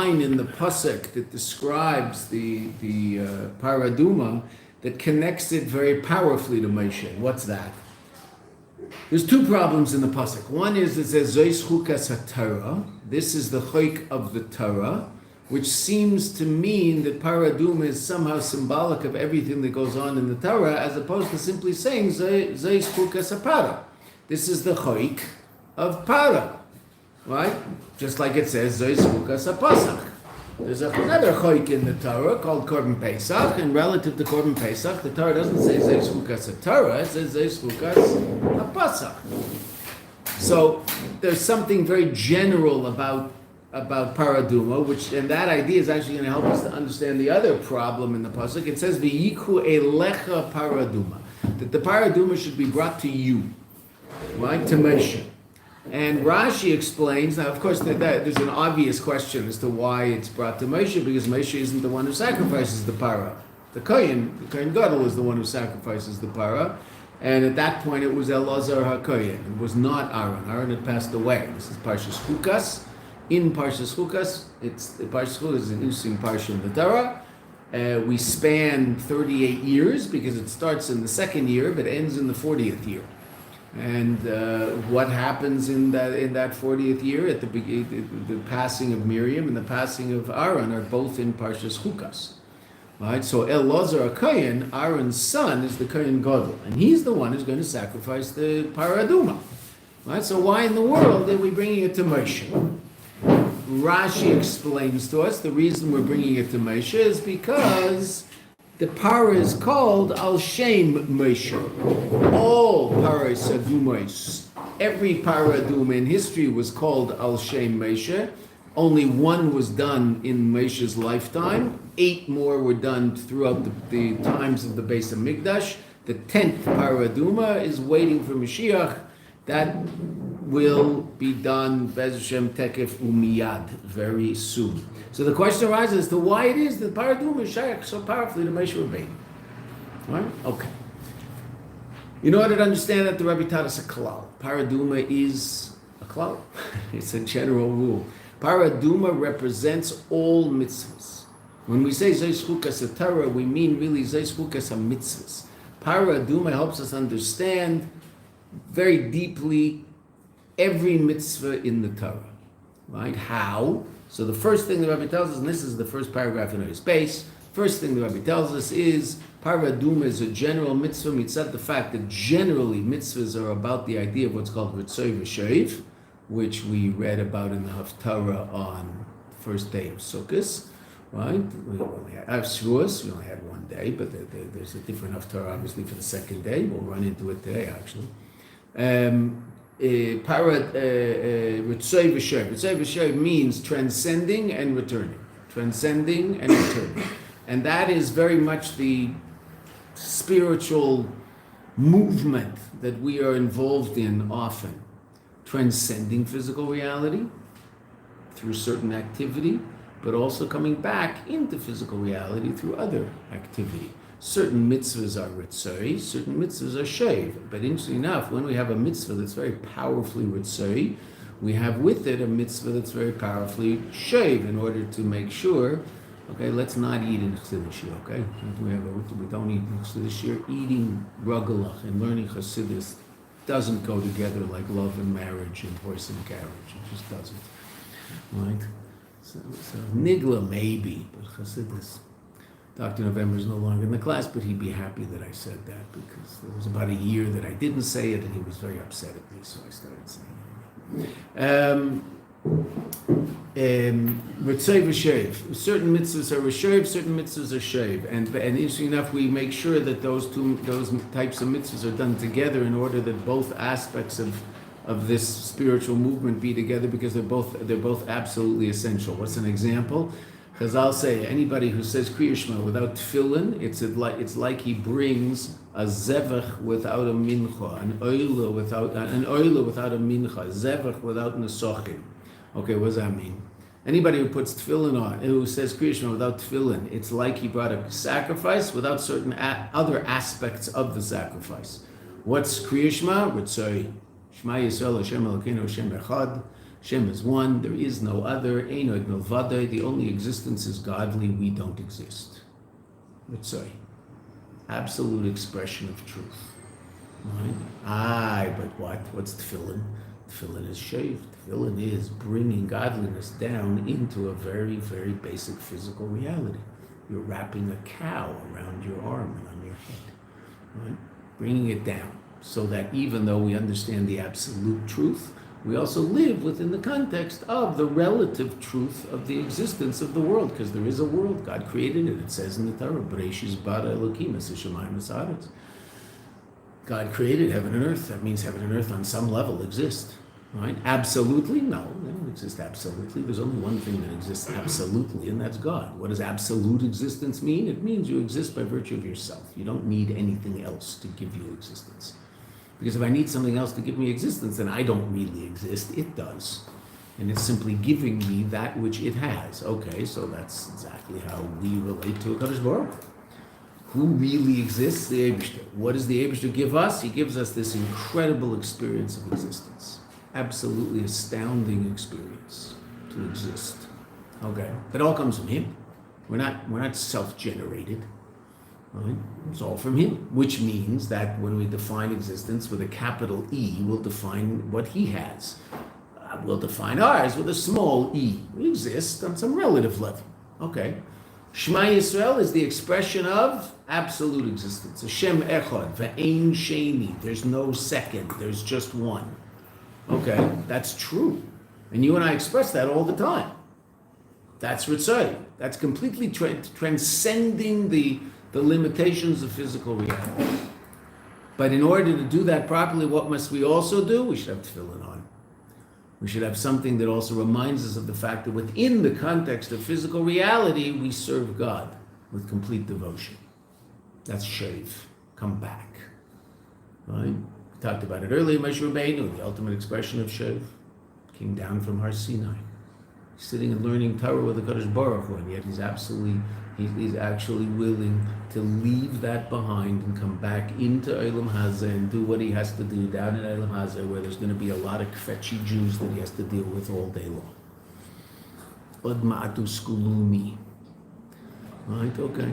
line in the pasuk that describes the paraduma that connects it very powerfully to Moshe. What's that? There's two problems in the pasuk. One is it says Zos Chukas HaTorah. This is the chok of the Torah, which seems to mean that paraduma is somehow symbolic of everything that goes on in the Torah, as opposed to simply saying Zos Chukas HaPara. This is the chok of para, right? Just like it says Zos Chukas HaPasach. There's another chok in the Torah called Korban Pesach, and relative to Korban Pesach, the Torah doesn't say Zos Chukas HaTorah, it says Zos Chukas HaPasach. So there's something very general about paraduma, and that idea is actually going to help us to understand the other problem in the pasuk. It says V'yiku elecha paraduma, that the paraduma should be brought to you, right, to Moshe. And Rashi explains, now of course there's an obvious question as to why it's brought to Moshe, because Moshe isn't the one who sacrifices the para. The Kohen Gadol is the one who sacrifices the para, and at that point it was Elazar HaKohen. It was not Aaron. Aaron had passed away. This is Parshas Chukas. In Parshas Chukas, Parshas Chukas is an interesting parsha in the Torah. We span 38 years because it starts in the second year but ends in the 40th year. And what happens in that 40th year at the passing of Miriam and the passing of Aaron are both in Parshas Chukas, right? So Elazar HaKohen, Aaron's son, is the Kohen Gadol, and he's the one who's going to sacrifice the paraduma, right? So why in the world are we bringing it to Moshe? Rashi explains to us the reason we're bringing it to Moshe is because the para is called Al Shem Moshe. All paras adumos, every paraduma in history was called Al Shem Moshe. Only one was done in Moshe's lifetime. 8 more were done throughout the times of the Beis Hamikdash. The 10th paraduma is waiting for Mashiach. That will be done Bez Hashem Tekef Umiyad very soon. So the question arises as to why it is that paraduma is shaykh so powerfully to Moshe Rabbeinu. Right? Okay. In order to understand that, the Rebbe taught us a klal. Paraduma is a klal. It's a general rule. Paraduma represents all mitzvahs. When we say Zos Chukas HaTorah, we mean really Zos Chukas HaMitzvahs. Paraduma helps us understand very deeply every mitzvah in the Torah. Right? How? So the first thing the Rebbe tells us, and this is the first paragraph in our space, first thing the Rebbe tells us is paraduma is a general mitzvah mitzvah, the fact that generally mitzvahs are about the idea of what's called Ritzoi V'Shoiv, which we read about in the Haftarah on the first day of Sukkot, right? We only had Shavuos, we only had one day, but there's a different Haftarah obviously for the second day. We'll run into it today actually. Ritzoi V'Shoiv. Ritzoi V'Shoiv means transcending and returning. Transcending and returning. And that is very much the spiritual movement that we are involved in often. Transcending physical reality through certain activity, but also coming back into physical reality through other activity. Certain mitzvahs are ritzoi, certain mitzvahs are sheiv. But interestingly enough, when we have a mitzvah that's very powerfully ritzoi, we have with it a mitzvah that's very powerfully sheiv in order to make sure, okay, let's not eat in Chassidus, okay? We don't eat in Chassidus. Eating rugelach and learning Chassidus doesn't go together like love and marriage and horse and carriage. It just doesn't, right? So nigla maybe, but Chassidus. Dr. November is no longer in the class, but he'd be happy that I said that because there was about a year that I didn't say it and he was very upset at me, so I started saying it. Ritzoi V'Shoiv. Certain mitzvahs are Rishoiv, certain mitzvahs are Shoiv. And interesting enough, we make sure that those types of mitzvahs are done together in order that both aspects of this spiritual movement be together because they're both absolutely essential. What's an example? Chazal say anybody who says Kriya Shema without tefillin, it's like he brings a zevach without a mincha, an oila without a mincha, zevach without nesochim. Okay, what does that mean? Anybody who puts tefillin on, who says Kriya Shema without tefillin, it's like he brought a sacrifice without certain other aspects of the sacrifice. What's Kriya Shema? Ritzoi. Shema Yisrael Hashem Elokeinu Hashem Echad. Hashem is one, there is no other, ein od milvado, the only existence is godly, we don't exist. Ritzoi. Absolute expression of truth. Right? But what? What's tefillin? Tefillin is shaved. Tefillin is bringing godliness down into a very, very basic physical reality. You're wrapping a cow around your arm and on your head. Right? Bringing it down so that even though we understand the absolute truth, we also live within the context of the relative truth of the existence of the world, because there is a world. God created it. It says in the Torah, Bereshis bara Elokim es hashamayim v'haaretz. God created heaven and earth. That means heaven and earth on some level exist. Right? Absolutely? No, they don't exist absolutely. There's only one thing that exists absolutely, and that's God. What does absolute existence mean? It means you exist by virtue of yourself. You don't need anything else to give you existence. Because if I need something else to give me existence, then I don't really exist. It does. And it's simply giving me that which it has. Okay, so that's exactly how we relate to a Kadosh Baruch. Who really exists? The Eibishter. What does the Eibishter give us? He gives us this incredible experience of existence. Absolutely astounding experience to exist. Okay, it all comes from Him. We're not self-generated. Right? It's all from Him, which means that when we define existence with a capital E, we'll define what He has. We'll define ours with a small e. We exist on some relative level. Okay. Shema Yisrael is the expression of absolute existence. Hashem echad, ve'ein sheni. There's no second. There's just one. Okay, that's true. And you and I express that all the time. That's Ritzai. That's completely transcending the limitations of physical reality. But in order to do that properly, what must we also do? We should have tefillin on. We should have something that also reminds us of the fact that within the context of physical reality, we serve God with complete devotion. That's shave. Come back. Right? We talked about it earlier, Moshe Rabbeinu, the ultimate expression of shave, came down from Har Sinai. He's sitting and learning Torah with the Kadosh Baruch Hu, and yet he's actually willing to leave that behind and come back into Olam Hazeh and do what he has to do down in Olam Hazeh, where there's going to be a lot of kvetchy Jews that he has to deal with all day long. Od ma'atu skulumi. Right, okay.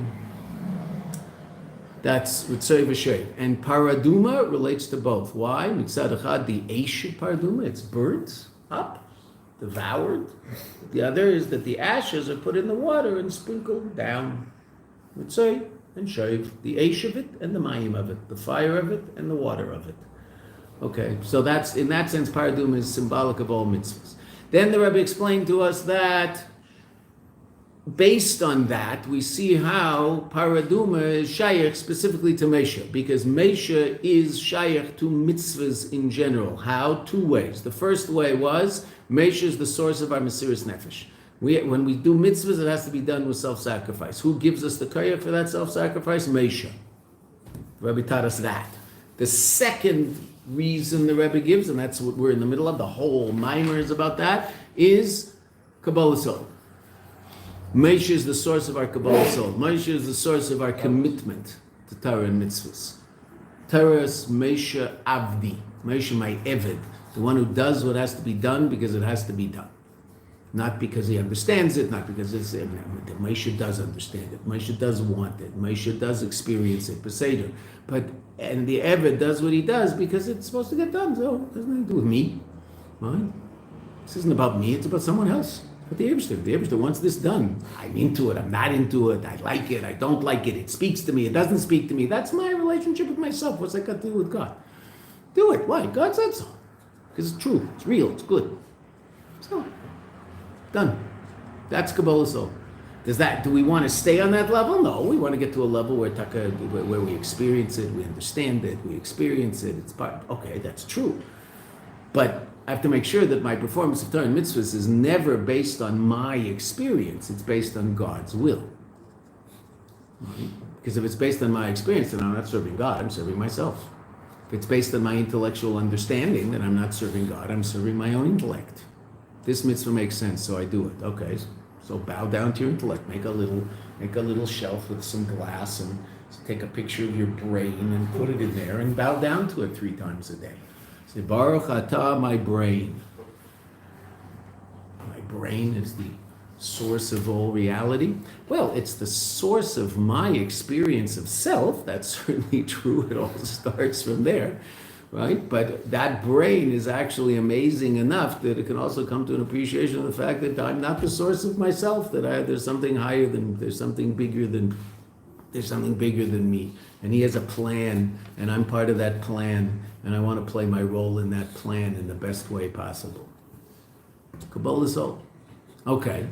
That's Ritzai v'Shev. And Paraduma relates to both. Why? Mitzad echad, the Eish of Paraduma, it's burnt up, devoured. The other is that the ashes are put in the water and sprinkled down. Ritzai and Shev, the Eish of it and the Mayim of it, the fire of it and the water of it. Okay, so that's, in that sense, Paraduma is symbolic of all mitzvahs. Then the Rebbe explained to us that based on that, we see how Paraduma is shayach specifically to Mesha, because Mesha is shayach to mitzvahs in general. How? Two ways. The first way was, Mesha is the source of our Mesiras Nefesh. When we do mitzvahs, it has to be done with self-sacrifice. Who gives us the koyach for that self-sacrifice? Mesha. The Rebbe taught us that. The second reason the Rebbe gives, and that's what we're in the middle of, the whole mimer is about that, is Kabbalah Soul. Mesha is the source of our Kabbalah Soul. Mesha is the source of our commitment to Torah and mitzvahs. Torah's Mesha Avdi. Mesha my Eved. The one who does what has to be done because it has to be done. Not because he understands it, not because it's... Mesha does understand it. Mesha does want it. Mesha does experience it. Beseder. And the Eved does what he does because it's supposed to get done. So it has nothing to do with me. Right? This isn't about me. It's about someone else. But the Eibishter wants this done. I'm into it. I'm not into it. I like it. I don't like it. It speaks to me. It doesn't speak to me. That's my relationship with myself. What's that got to do with God? Do it. Why? God said so. Because it's true. It's real. It's good. So, done. That's Kabbalah Soul. Do we want to stay on that level? No. We want to get to a level where we experience it, we understand it, we experience it. It's part. Okay, that's true. But I have to make sure that my performance of Torah and mitzvahs is never based on my experience. It's based on God's will. Right? Because if it's based on my experience, then I'm not serving God, I'm serving myself. If it's based on my intellectual understanding, then I'm not serving God, I'm serving my own intellect. This mitzvah makes sense, so I do it. Okay, so bow down to your intellect. Make a little shelf with some glass and take a picture of your brain and put it in there and bow down to it 3 times a day. Say, Baruch Atah, my brain. brain is the source of all reality. Well, it's the source of my experience of self. That's certainly true. It all starts from there, right? But that brain is actually amazing enough that it can also come to an appreciation of the fact that I'm not the source of myself, that there's something higher than, there's something bigger than me. And he has a plan, and I'm part of that plan, and I want to play my role in that plan in the best way possible. Kabbalah soul. Okay.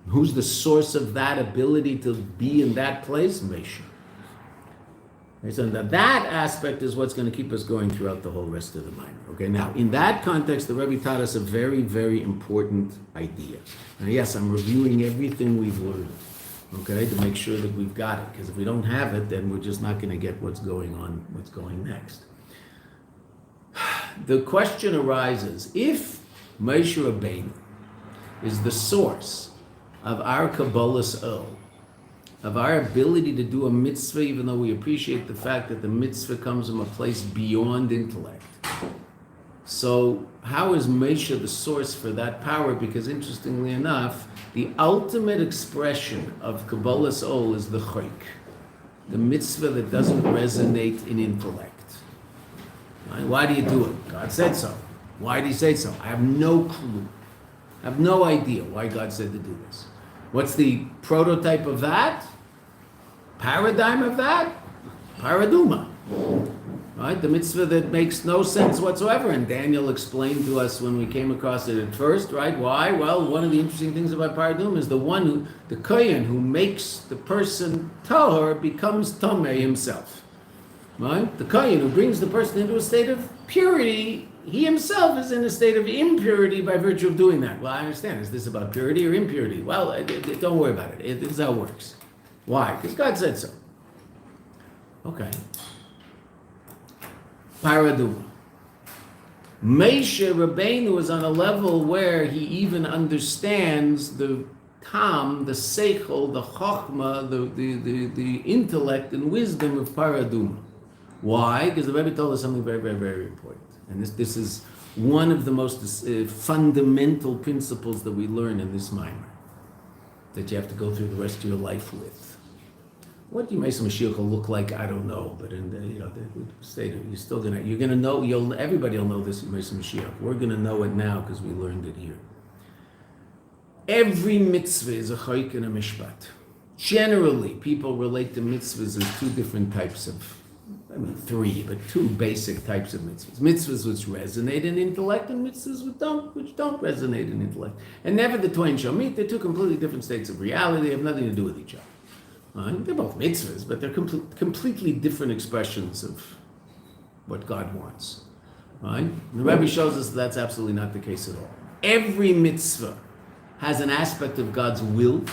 Who's the source of that ability to be in that place? Moshe. So that aspect is what's going to keep us going throughout the whole rest of the minor. Okay, now in that context, the Rebbe taught us a very, very important idea. And yes, I'm reviewing everything we've learned, okay, to make sure that we've got it. Because if we don't have it, then we're just not going to get what's going on, what's going next. The question arises, if Moshe Rabbeinu is the source of our Kabbalah's O, of our ability to do a mitzvah, even though we appreciate the fact that the mitzvah comes from a place beyond intellect. So how is Moshe the source for that power? Because interestingly enough, the ultimate expression of Kabbalah's O is the chayk, the mitzvah that doesn't resonate in intellect. Right? Why do you do it? God said so. Why did he say so? I have no clue. I have no idea why God said to do this. What's the prototype of that? Paradigm of that? Paraduma. Right? The mitzvah that makes no sense whatsoever. And Daniel explained to us when we came across it at first, right? Why? Well, one of the interesting things about Paraduma is the kohen who makes the person tahor becomes tameh himself. Right? The kohen who brings the person into a state of purity, he himself is in a state of impurity by virtue of doing that. Well, I understand. Is this about purity or impurity? Well, don't worry about it. This is how it works. Why? Because God said so. Okay. Paraduma. Moshe Rabbeinu is on a level where he even understands the tam, the seichel, the chokhmah, the intellect and wisdom of Paraduma. Why? Because the Rebbe told us something very, very, very important. And this is one of the most fundamental principles that we learn in this minor, that you have to go through the rest of your life with. What do Yemei Mashiach will look like? I don't know, but in the state of, you're gonna know. Everybody will know this Yemei Mashiach. We're gonna know it now because we learned it here. Every mitzvah is a chayk and a mishpat. Generally, people relate to mitzvahs as two different types of. Three, but two basic types of mitzvahs. Mitzvahs which resonate in intellect and mitzvahs which don't resonate in intellect. And never the twain shall meet. They're two completely different states of reality. They have nothing to do with each other. Right? They're both mitzvahs, but they're completely different expressions of what God wants. Right? And the Rebbe shows us that's absolutely not the case at all. Every mitzvah has an aspect of God's will,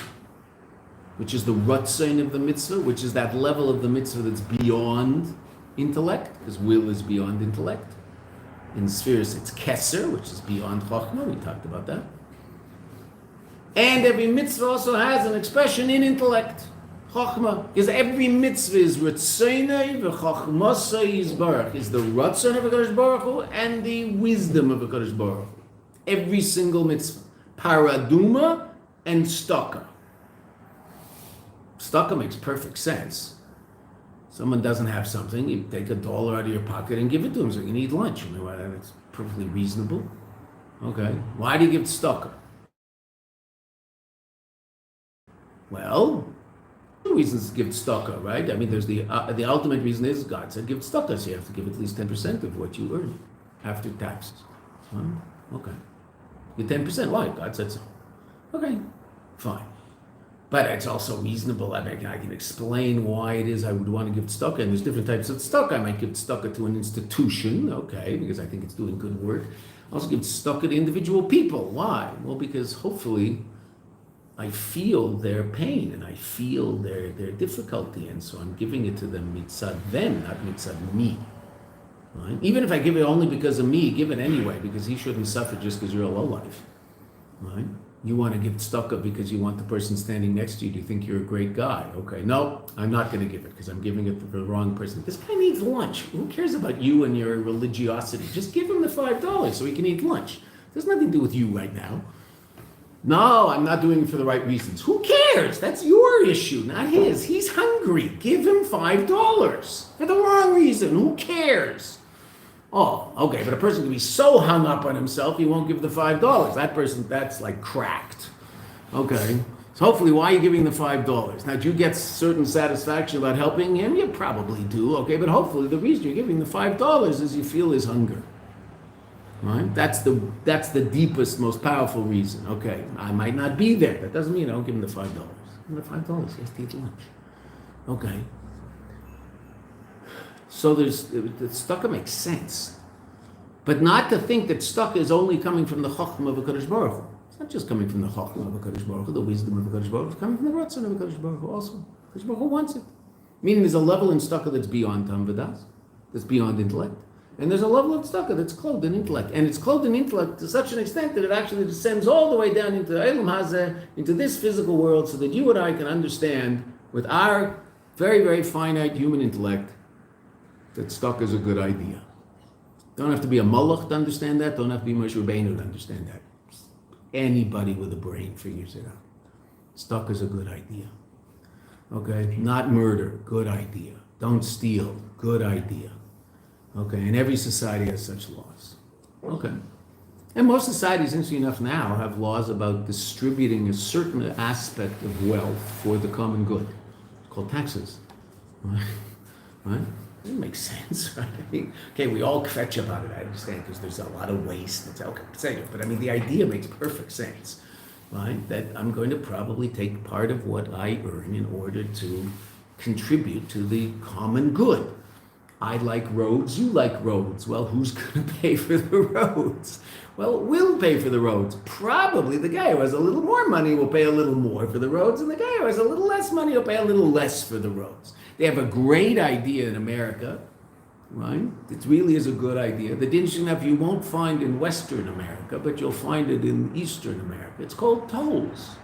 which is the ratzain of the mitzvah, which is that level of the mitzvah that's beyond intellect, because will is beyond intellect. In spheres, it's keser, which is beyond chokhmah. We talked about that. And every mitzvah also has an expression in intellect, chokhmah, because every mitzvah is ratzainei v'chokhmasai yisbarach, is the ratzon of HaKadosh Baruch Hu and the wisdom of HaKadosh Baruch Hu. Every single mitzvah, paraduma and staka. Staka makes perfect sense. Someone doesn't have something, you take $1 out of your pocket and give it to him so you can eat lunch. That's perfectly reasonable. Okay, why do you give staka? Well, two reasons to give staka, right? I mean, there's the ultimate reason is God said give staka, so you have to give at least 10% of what you earn after taxes. Okay, you 10%. Why? God said so. Okay, fine. But it's also reasonable. I mean, I can explain why it is I would want to give tzedakah. And there's different types of tzedakah. I might give tzedakah to an institution, okay, because I think it's doing good work. I also give tzedakah to individual people. Why? Well, because hopefully I feel their pain and I feel their difficulty, and so I'm giving it to them mitzad them, not mitzad me. Right? Even if I give it only because of me, give it anyway, because he shouldn't suffer just because you're a lowlife. Right? You want to give tzedakah because you want the person standing next to you to think you're a great guy. Okay, no, I'm not going to give it because I'm giving it to the wrong person. This guy needs lunch. Who cares about you and your religiosity? Just give him the $5 so he can eat lunch. There's nothing to do with you right now. No, I'm not doing it for the right reasons. Who cares? That's your issue, not his. He's hungry. Give him $5 for the wrong reason. Who cares? Oh, okay, but a person can be so hung up on himself, he won't give the $5. That person, that's like cracked. Okay, so hopefully, why are you giving the $5? Now, do you get certain satisfaction about helping him? You probably do, okay, but hopefully the reason you're giving the $5 is you feel his hunger. Right? That's the deepest, most powerful reason. Okay, I might not be there. That doesn't mean I don't give him the $5. Give him the $5. He has to eat lunch. Okay. So the tzedakah makes sense, but not to think that tzedakah is only coming from the chokhmah of HaKadosh Baruch Hu. It's not just coming from the chokhmah of HaKadosh Baruch Hu, the wisdom of HaKadosh Baruch Hu. It's coming from the ratzon of HaKadosh Baruch Hu also. HaKadosh Baruch Hu wants it. Meaning there's a level in tzedakah that's beyond tam v'das, that's beyond intellect. And there's a level of tzedakah that's clothed in intellect. And it's clothed in intellect to such an extent that it actually descends all the way down into Eilam Hazeh, into this physical world, so that you and I can understand with our very, very finite human intellect that tzedakah is a good idea. Don't have to be a malach to understand that. Don't have to be Moshe Rabbeinu to understand that. Anybody with a brain figures it out. Tzedakah is a good idea. Okay? Not murder, good idea. Don't steal, good idea. Okay, and every society has such laws. Okay. And most societies, interesting enough now, have laws about distributing a certain aspect of wealth for the common good. It's called taxes. Right? It makes sense, right? I mean, okay, we all fetch about it, I understand, because there's a lot of waste. It's okay, but I mean, the idea makes perfect sense, right? That I'm going to probably take part of what I earn in order to contribute to the common good. I like roads, you like roads. Well, who's going to pay for the roads? Well, we'll pay for the roads. Probably the guy who has a little more money will pay a little more for the roads, and the guy who has a little less money will pay a little less for the roads. They have a great idea in America, right? It really is a good idea. The interesting enough, you won't find in Western America, but you'll find it in Eastern America. It's called tolls.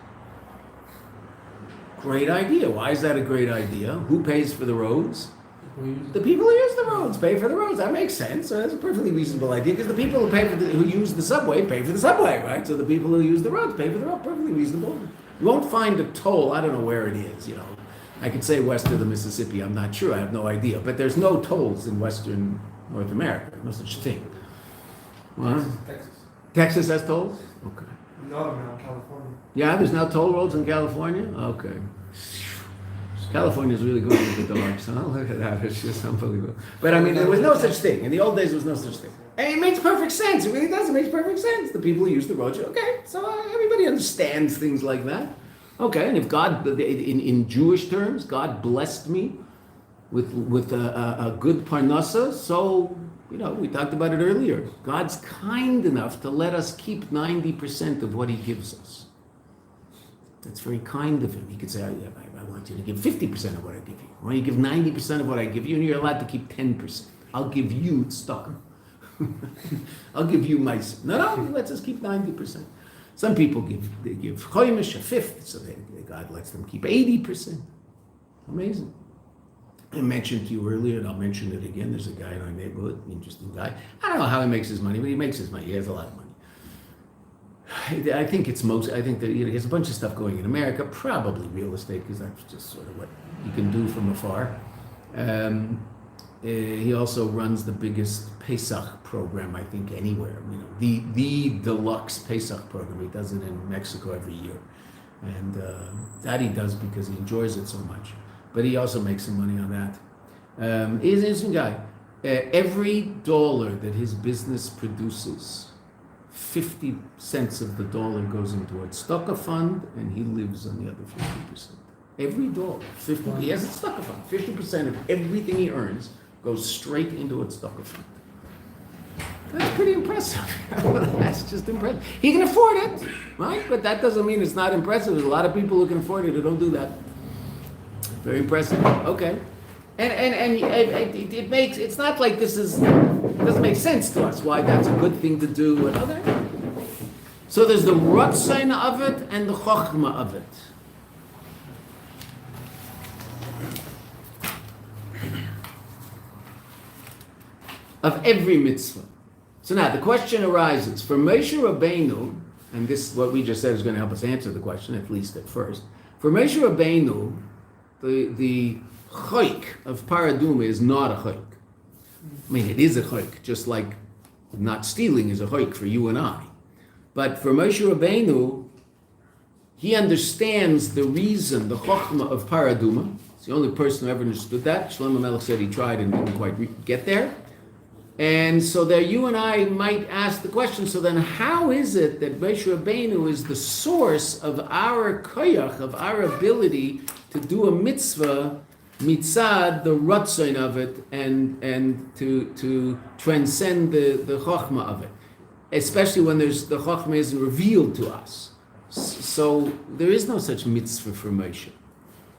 Great idea. Why is that a great idea? Who pays for the roads? The people who use the roads pay for the roads. That makes sense. So that's a perfectly reasonable idea, because the people who use the subway pay for the subway, right? So the people who use the roads pay for the road. Perfectly reasonable. You won't find a toll. I don't know where it is. I could say west of the Mississippi. I'm not sure. I have no idea. But there's no tolls in Western North America. No such thing. Well, Texas. Texas has tolls. Okay. No, in California. Yeah, there's now toll roads in California. Okay. California's really going with the dogs, huh? Look at that, it's just unbelievable. But I mean, there was no such thing. In the old days, there was no such thing. And it makes perfect sense. It really does. It makes perfect sense. The people who use the roads, okay, so everybody understands things like that. Okay, and if God, in Jewish terms, God blessed me with a good parnasa, so, we talked about it earlier. God's kind enough to let us keep 90% of what he gives us. That's very kind of him. He could say, I want you to give 50% of what I give you. I want you to give 90% of what I give you, and you're allowed to keep 10%. I'll give you tzedakah. I'll give you my... No, he lets us keep 90%. Some people give choimish, a fifth, so God lets them keep 80%. Amazing. I mentioned to you earlier, and I'll mention it again. There's a guy in our neighborhood, interesting guy. I don't know how he makes his money, but he makes his money. He has a lot of money. I think that he has a bunch of stuff going in America, probably real estate, because that's just sort of what you can do from afar. He also runs the biggest Pesach program, I think, anywhere. The deluxe Pesach program. He does it in Mexico every year. And that he does because he enjoys it so much. But he also makes some money on that. He's an interesting guy. Every dollar that his business produces, 50 cents of the dollar goes into a tzedakah fund, and he lives on the other 50%. Every dollar, 50. He has a tzedakah fund. 50% of everything he earns goes straight into a tzedakah fund. That's pretty impressive. That's just impressive. He can afford it, right? But that doesn't mean it's not impressive. There's a lot of people who can afford it who don't do that. Very impressive. Okay. And it's not like it doesn't make sense to us why that's a good thing to do. So there's the Ratzain of it and the Chochmah of it. Of every mitzvah. So now the question arises, for Moshe Rabbeinu, and this, what we just said, is going to help us answer the question, at least at first. For Moshe Rabbeinu, the chayk of paraduma is not a chayk. I mean, it is a chayk, just like not stealing is a chayk for you and I. But for Moshe Rabbeinu, he understands the reason, the chokhmah of paraduma. It's the only person who ever understood that. Shlomo Melech said he tried and didn't quite get there. And so there you and I might ask the question, so then how is it that Moshe Rabbeinu is the source of our koyach, of our ability to do a mitzvah, mitzad, the ratzon of it, and to transcend the chokhmah of it, especially when the chokhmah isn't revealed to us. So there is no such mitzvah for Moshe,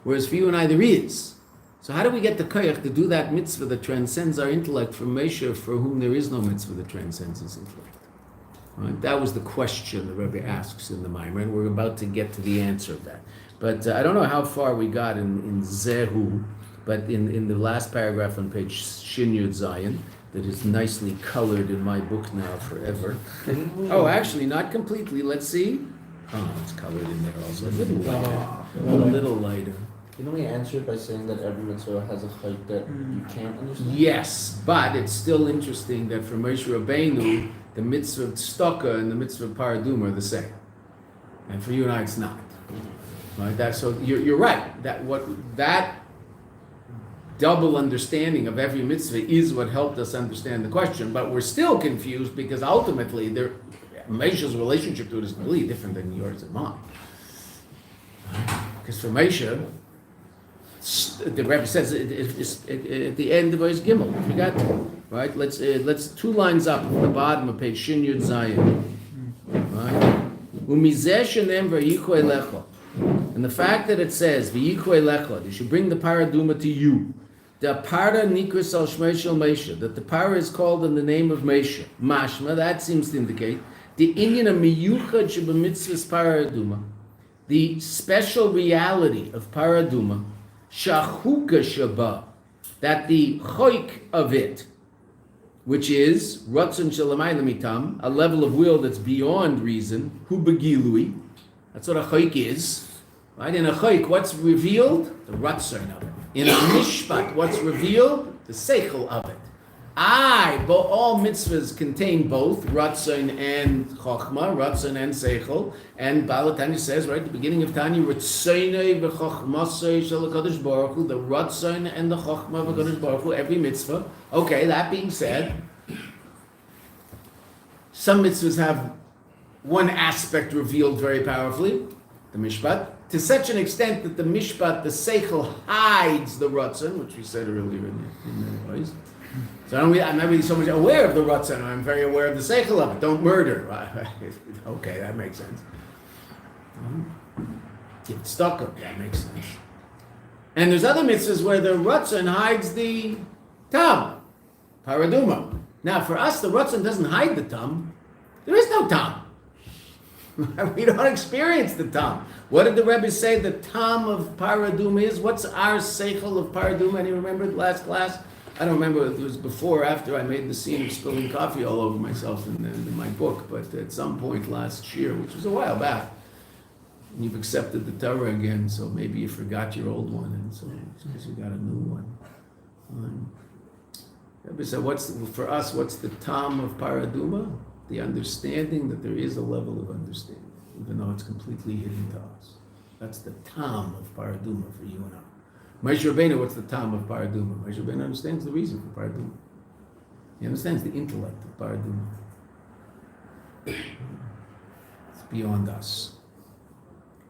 whereas for you and I there is. So how do we get the koyach to do that mitzvah that transcends our intellect from Moshe, for whom there is no mitzvah that transcends his intellect? Right? That was the question the Rebbe asks in the Maimer, and we're about to get to the answer of that. But I don't know how far we got in Zehu, but in the last paragraph on page Shin Yud Zayin, that is nicely colored in my book now forever. Oh, actually, not completely. Let's see. Oh, it's colored in there also. A little lighter. Didn't we answer it by saying that every mitzvah has a chayk that you can't understand? Yes, but it's still interesting that for Moshe Rabbeinu, the mitzvah of tzedakah and the mitzvah of paraduma are the same, and for you and I, it's not. Right? So you're right. That double understanding of every mitzvah is what helped us understand the question. But we're still confused because ultimately, Moshe's relationship to it is completely different than yours and mine. Because for Moshe, the Rebbe says at the end of his Gimel, if you got to, right? Let's 2 lines up from the bottom of page Shin Yud Zayin, right? Umizeh shenem v'yichoi lecho, and the fact that it says v'yichoi lecho, you should bring the paraduma to you. The para nikras al shmei shel Moshe, that the para is called in the name of Moshe. Mashma, that seems to indicate the inyan of miyuchad shebamitzvahs paraduma, the special reality of paraduma. Shachuka shaba, that the choik of it, which is ratzon shelamayla mitam, a level of will that's beyond reason, hu begilui, that's what a choik is, right? In a choik, what's revealed? The ratzon of it. In a mishpat, what's revealed? The seichel of it. But all mitzvahs contain both ratzon and chokhmah, ratzon and seichel. And Baal Tanya says right at the beginning of Tanya, ratzonei v'chokhmasei shel HaKadosh Baruch Hu, the ratzon and the chokhmah of HaKadosh Baruch Hu, every mitzvah. Okay, that being said, some mitzvahs have one aspect revealed very powerfully, the mishpat, to such an extent that the mishpat, the seichel, hides the ratzon, which we said earlier in many ways. So I'm not really so much aware of the ratzon, I'm very aware of the seichel of it. Don't murder. Okay, that makes sense. Get stuck up, that makes sense. And there's other mitzvahs where the ratzon hides the tam, paraduma. Now for us, the ratzon doesn't hide the tam. There is no tam. We don't experience the tam. What did the Rebbe say the tam of paraduma is? What's our seichel of paraduma? Any remember the last class? I don't remember if it was before or after I made the scene of spilling coffee all over myself in my book, but at some point last year, which was a while back, you've accepted the Torah again, so maybe you forgot your old one, and so it's because you got a new one. So for us, what's the tam of paraduma? The understanding that there is a level of understanding, even though it's completely hidden to us. That's the tam of paraduma for you and I. Moshe Rabbeinu, what's the tam of paraduma? Moshe Rabbeinu understands the reason for paraduma. He understands the intellect of paraduma. It's beyond us.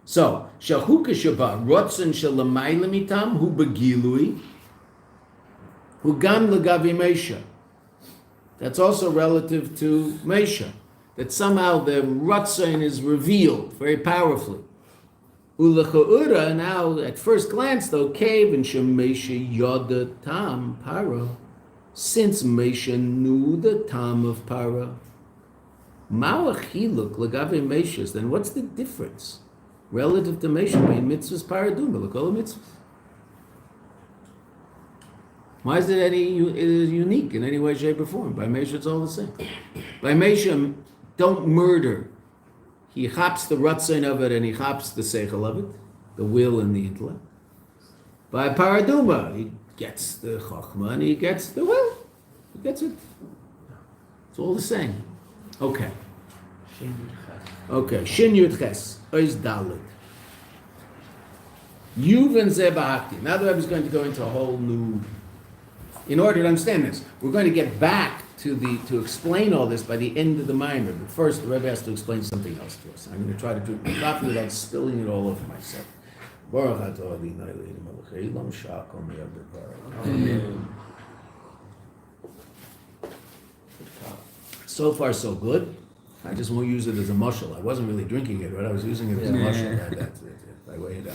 So, shachuka shaba, rotzen shelamayla mitam, hu begilui, hu gam legavi Moshe. That's also relative to Moshe, that somehow the rotzen is revealed very powerfully. Ulacha'ura, now at first glance though, cave and Shemesha Yoda Tam Para, since Moshe knew the Tam of Para, Ma'achiluk Lagave Meshas, then what's the difference relative to Moshe between mitzvahs paraduma, L'kol mitzvahs? Why is it unique in any way, shape, or form? By Moshe it's all the same. By Moshe, don't murder. he chaps the ratzain of it and he chaps the seichel of it, the will and the intellect. By paraduma, he gets the chokhmah and he gets the will. He gets it. It's all the same. Okay. Okay. Shin Yud Ches. Ois Dalet. Yuven Ze Bahakti. Now the Rebbe is going to go into a whole new... In order to understand this, we're going to get back to explain all this by the end of the Maimer. But first, the Rebbe has to explain something else to us. I'm going to try to do it properly without spilling it all over myself. Baruch atah Adonai Eloheinu melech haolam sha'akol me'yad b'dvarav. Amen. So far, so good. I just won't use it as a mushal. I wasn't really drinking it, but I was using it as a mushal. That's it. By way of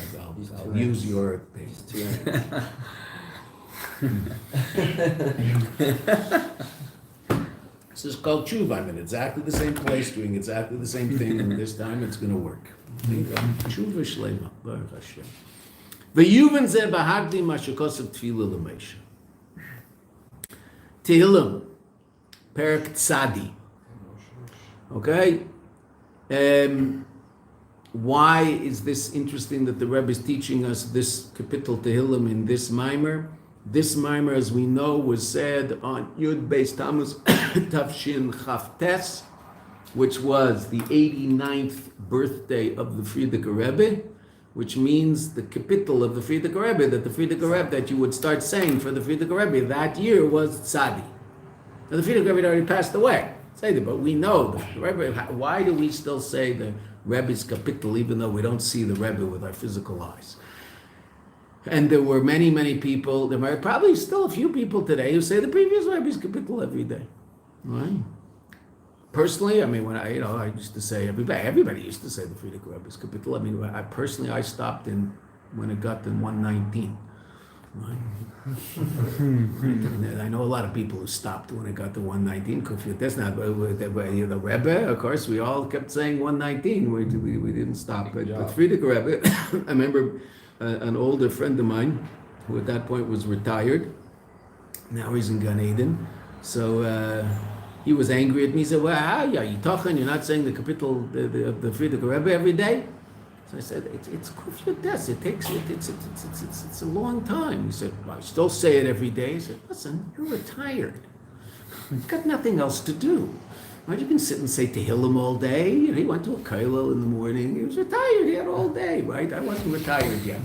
I'll use your thing. This is called tshuva. I'm in exactly the same place, doing exactly the same thing, and this time it's going to work. Tshuva shlema, Baruch Hashem. V'yuven zeh bahagdi mashakosav tefillah l'meisha. Tehillim, Perek Tzadi. Okay? Why is this interesting that the Rebbe is teaching us this kapitel Tehillim in this Maimer? This Maimer, as we know, was said on Yud Beis Tammuz Tafshin Chavtes, which was the 89th birthday of the Frierdiker Rebbe, which means the kapitel of the Frierdiker Rebbe, that the Frierdiker Rebbe that you would start saying for the Frierdiker Rebbe that year was Tzadi. Now the Frierdiker Rebbe had already passed away, but we know that the Rebbe. Why do we still say the Rebbe's kapitel, even though we don't see the Rebbe with our physical eyes? And there were many, many people, there are probably still a few people today who say the previous Rebbe's kapitel every day. Right? Personally, I mean, when I used to say, everybody used to say the Frierdiker Rebbe's kapitel. I mean, I stopped when it got to 119. Right? And I know a lot of people who stopped when it got to 119. That's not the Rebbe. Of course, we all kept saying 119. We didn't stop. But Frierdiker Rebbe, I remember an older friend of mine who at that point was retired. Now he's in Gan Eden. So he was angry at me. He said, "Well, how are you talking? You're not saying the kapitel of the Frierdiker Rebbe every day?" So I said, "It's kufyates. It takes it's a long time." He said, "Well, I still say it every day." I said, "Listen, you're retired. You've got nothing else to do. Right? You can sit and say Tehillim all day." He went to a kollel in the morning. He was retired. He had all day, right? I wasn't retired yet.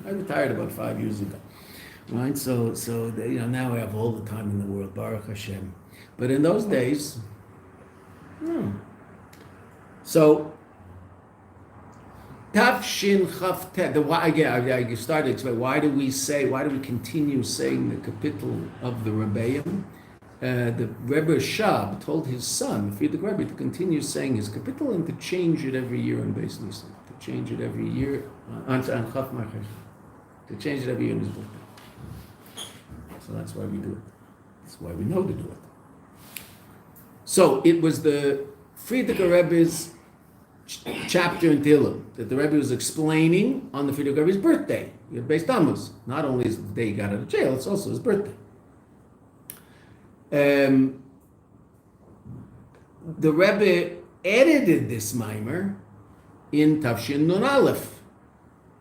I retired about 5 years ago, right? So now I have all the time in the world, Baruch Hashem. But in those days, so. Tafshin Chavtet. I started to explain why do we continue saying the kapitel of the Rebbeim? The Rebbe Shab told his son, Frierdiker Rebbe, to continue saying his kapitel and to change it every year on Beis Nisan. To change it every year on Chaf Machash. To change it every year in his birthday. So that's why we do it. That's why we know to do it. So it was the Frierdiker Rebbe's chapter in Tehillim that the Rebbe was explaining on the Frierdiker Rebbe's birthday, Yud Beis Tammuz. Not only is the day he got out of jail, it's also his birthday. The Rebbe edited this Maimer in Tafshin Nun Aleph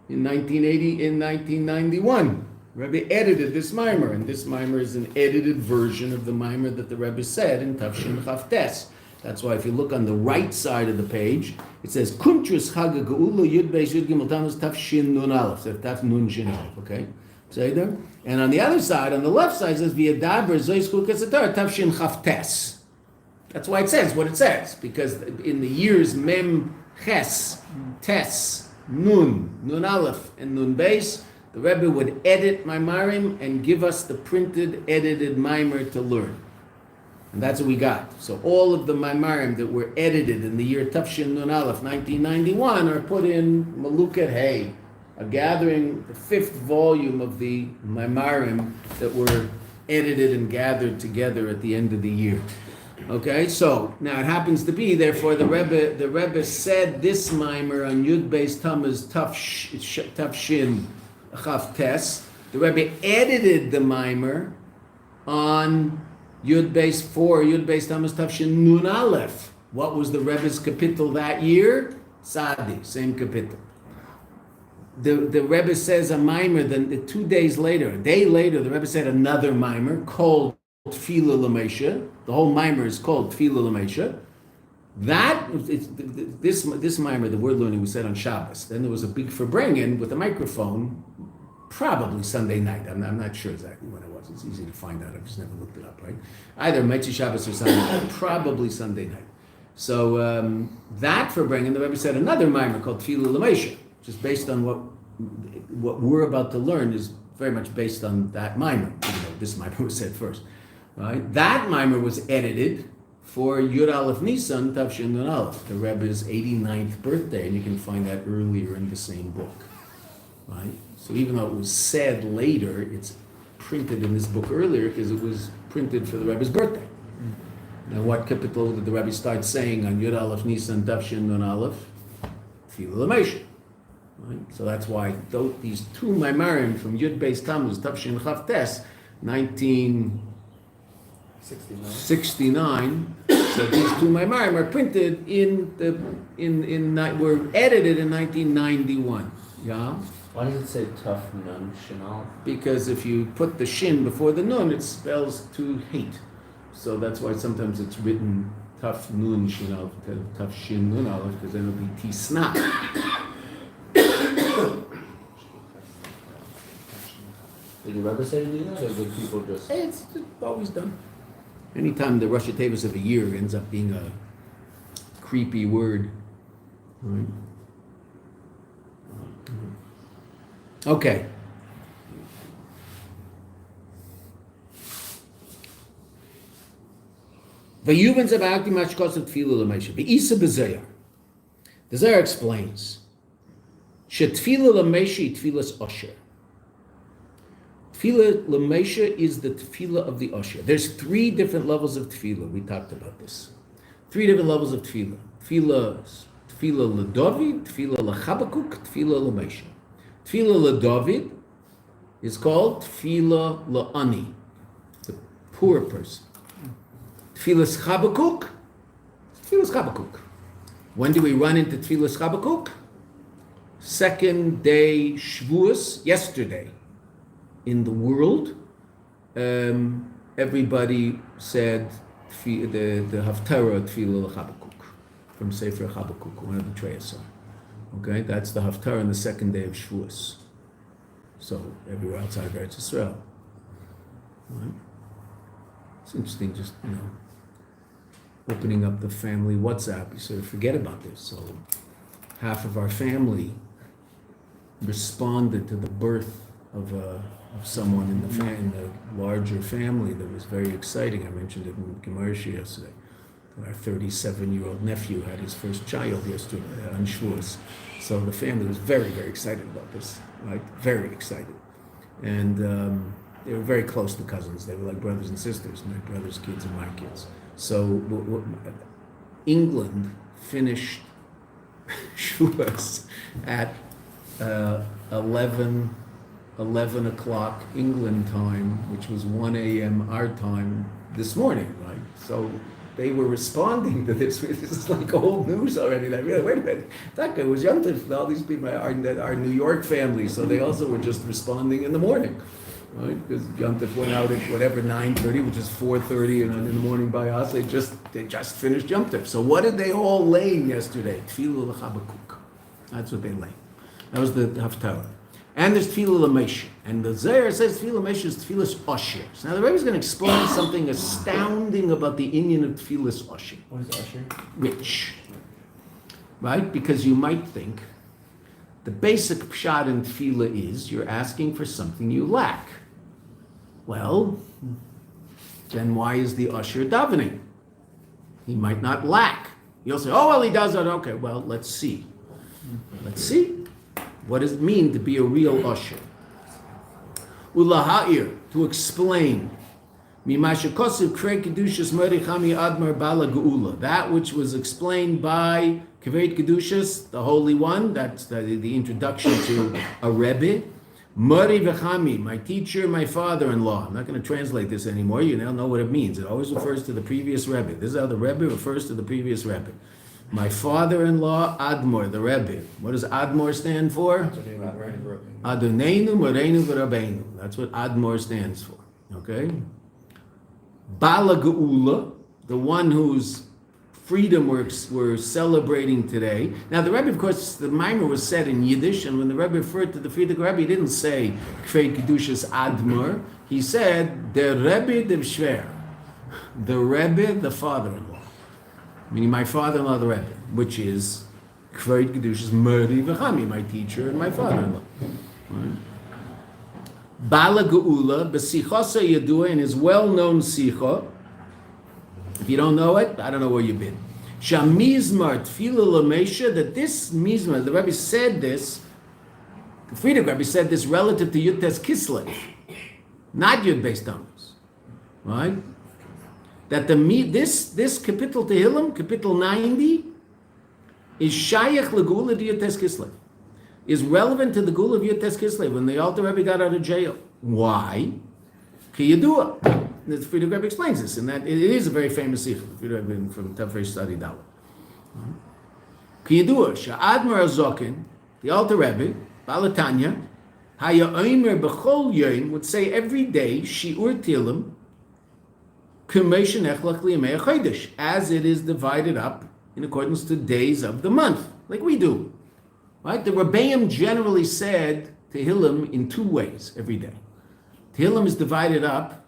in 1991. Rebbe edited this Maimer, and this Maimer is an edited version of the Maimer that the Rebbe said in Tafshin Chavtes. That's why if you look on the right side of the page, it says Kuntrus Chag Geula Yud Beis Yud Gimel Tammuz Tafshin Nun Aleph. So Taf Nun Shin Aleph, okay? Say there. And on the other side, on the left side, it says V'yadaber Zos Chukas Tafshin Chavtes. That's why it says what it says, because in the years Mem Ches, Tes, Nun Aleph, and Nun Beis, the Rebbe would edit Maimarim and give us the printed, edited Maimer to learn. And that's what we got. So all of the Maimarim that were edited in the year Tafshin Nun Aleph 1991 are put in Melukat Hei, a gathering, the 5th volume of the Maimarim that were edited and gathered together at the end of the year. Okay, so now it happens to be, therefore, the Rebbe said this Maimer on Yud Beis Tammuz Tafshin Chavtes. The Rebbe edited the Maimer on Yud Beis Tammuz Tafshin Nun Aleph What was the Rebbe's kapitel that year? Sadi, same kapitel. The Rebbe says a mimer, then 2 days later, a day later, the Rebbe said another mimer called Tefillah L'Meisha. The whole mimer is called Tefillah L'Meisha. This mimer, the word learning, was said on Shabbos. Then there was a big farbrengen with a microphone, probably Sunday night. I'm not sure exactly when it was. It's easy to find out. I've just never looked it up, right? Either Motzei Shabbos or Sunday night, probably Sunday night. So that farbrengen, the Rebbe said another mimer called Tefillah L'Meisha, just based on what we're about to learn is very much based on that mimer. This mimer was said first, right? That mimer was edited for Yud Aleph Nisan Tavshin Nun Aleph, the Rebbe's 89th birthday, and you can find that earlier in the same book, right? So even though it was said later, it's printed in this book earlier because it was printed for the Rebbe's birthday. Now, what kapitel did the Rebbe start saying on Yud Aleph Nisan Tavshin Nun Aleph? Tefillah L'Meisha. Right? So that's why these two Maimarim from Yud Beis Tammuz Tavshin Chav Tes, 1969. So these two Maimarim are printed were edited in 1991. Yeah. Why does it say tough nun shinal? Because if you put the shin before the nun, it spells to hate. So that's why sometimes it's written tough nun shinal, tough shin nun aleph, because then it'll be tisna. Did the Rebbe say to do that, or did people just... It's always done. Anytime the Rosh Hashanah of a year ends up being a creepy word. Right? Okay. Vayuvan Zabakti Mashkos of Tefillah L'Meisha. V'isa b'Zayar. The Zayar explains. Shetfillah L'Meisha Tefillas Osher. Tefillah L'Meisha is the tefillah of the Osher. There's 3 different levels of tefillah. We talked about this. 3 different levels of tefillah. Tefillah L'David, Tefillah L'Chabakuk, Tefillah L'Meisha. Tefillah L'David is called Tefillah L'Ani, the poor person. Tefillah Chabakuk, Tefillah Chabakuk. When do we run into Tefillah Chabakuk? Second day Shavuos, yesterday. In the world, everybody said the Haftarah Tefillah L'Chabakuk from Sefer Chabakuk, one of the Treyasar. Okay, that's the Haftarah on the second day of Shavuos. So everywhere outside of Eretz Yisrael. Right? It's interesting, just opening up the family WhatsApp. You sort of forget about this. So half of our family responded to the birth of someone in the larger family that was very exciting. I mentioned it in Gemarshi yesterday. Our 37-year-old nephew had his first child yesterday on Shavuos. So the family was very, very excited about this, right? Very excited. And they were very close to cousins. They were like brothers and sisters, my brother's kids and my kids. So England finished Shavuos at 11 o'clock England time, which was 1 a.m. our time this morning, right? So they were responding to this. This is like old news already. Wait a minute, that guy was Yom Tov. All these people are New York family, so they also were just responding in the morning, right? Because Yom Tov went out at whatever 9:30, which is 4:30, and in the morning by us, they just finished Yom Tov. So what did they all lay yesterday? Tefillah L'Chabakuk. That's what they lay. That was the Haftarah. And there's Tefillah L'Meisha. And the Zohar says Tefillah L'Meisha is Tefillah Osher. So now the Rebbe is going to explain something astounding about the inyan of Tefillah Osher. What is Osher? Rich. Right? Because you might think the basic pshat in Tefillah is you're asking for something you lack. Well, then why is the Osher davening? He might not lack. You'll say, oh, well, he does that. Okay, well, let's see. Let's see. What does it mean to be a real Osher? Ulaha'ir, to explain. That which was explained by Kaveret Kedushas, the Holy One, that's the introduction to a Rebbe. Mari v'chami, my teacher, my father-in-law. I'm not going to translate this anymore. You now know what it means. It always refers to the previous Rebbe. This is how the Rebbe refers to the previous Rebbe. My father-in-law, Admor, the Rebbe. What does Admor stand for? Adoneinu, Moreinu, v'Rabbeinu. That's what Admor stands for. Okay? Bala Geula, the one whose freedom we're celebrating today. Now the Rebbe, of course, the Maimer was said in Yiddish, and when the Rebbe referred to the Friedrich Rebbe, he didn't say Kfei Kedushas Admor. He said the Rebbe the Shver, the Rebbe, the father-in-law, meaning my father-in-law, the Rebbe, which is Kfei Kedushas Meri V'chami, my teacher and my father-in-law. Right? Bala Geula, B'sichosa Yadua, in his well-known Sicha. If you don't know it, I don't know where you've been. Shamizmar Tfila Lamesha, that this Mizmar, the Rebbe said this, the Friedrich Rebbe said this relative to Yud-Tes Kislev, not Yud-Beis Tammuz, right? That this Kapitel Tehillim, Kapitel 90, is Shayach L'Gula to Yud-Tes Kislev, is relevant to the Gula of Yud-Tes Kislev when the Alter Rebbe got out of jail. Why? Ki Yadua. The Friedrich Rebbe explains this, and that it is a very famous sikh. The Friedrich Rebbe from Tafresh Study Dalet. Ki Yadua, Sha'admar Azokin, the Alter Rebbe, Balatanya, Haya Omer B'chol Yom, would say every day, Shiur Tilim, K'meish Nechlach Liyamei HaChodesh, as it is divided up in accordance to days of the month, like we do. Right? The Rebbeim generally said Tehillim in two ways every day. Tehillim is divided up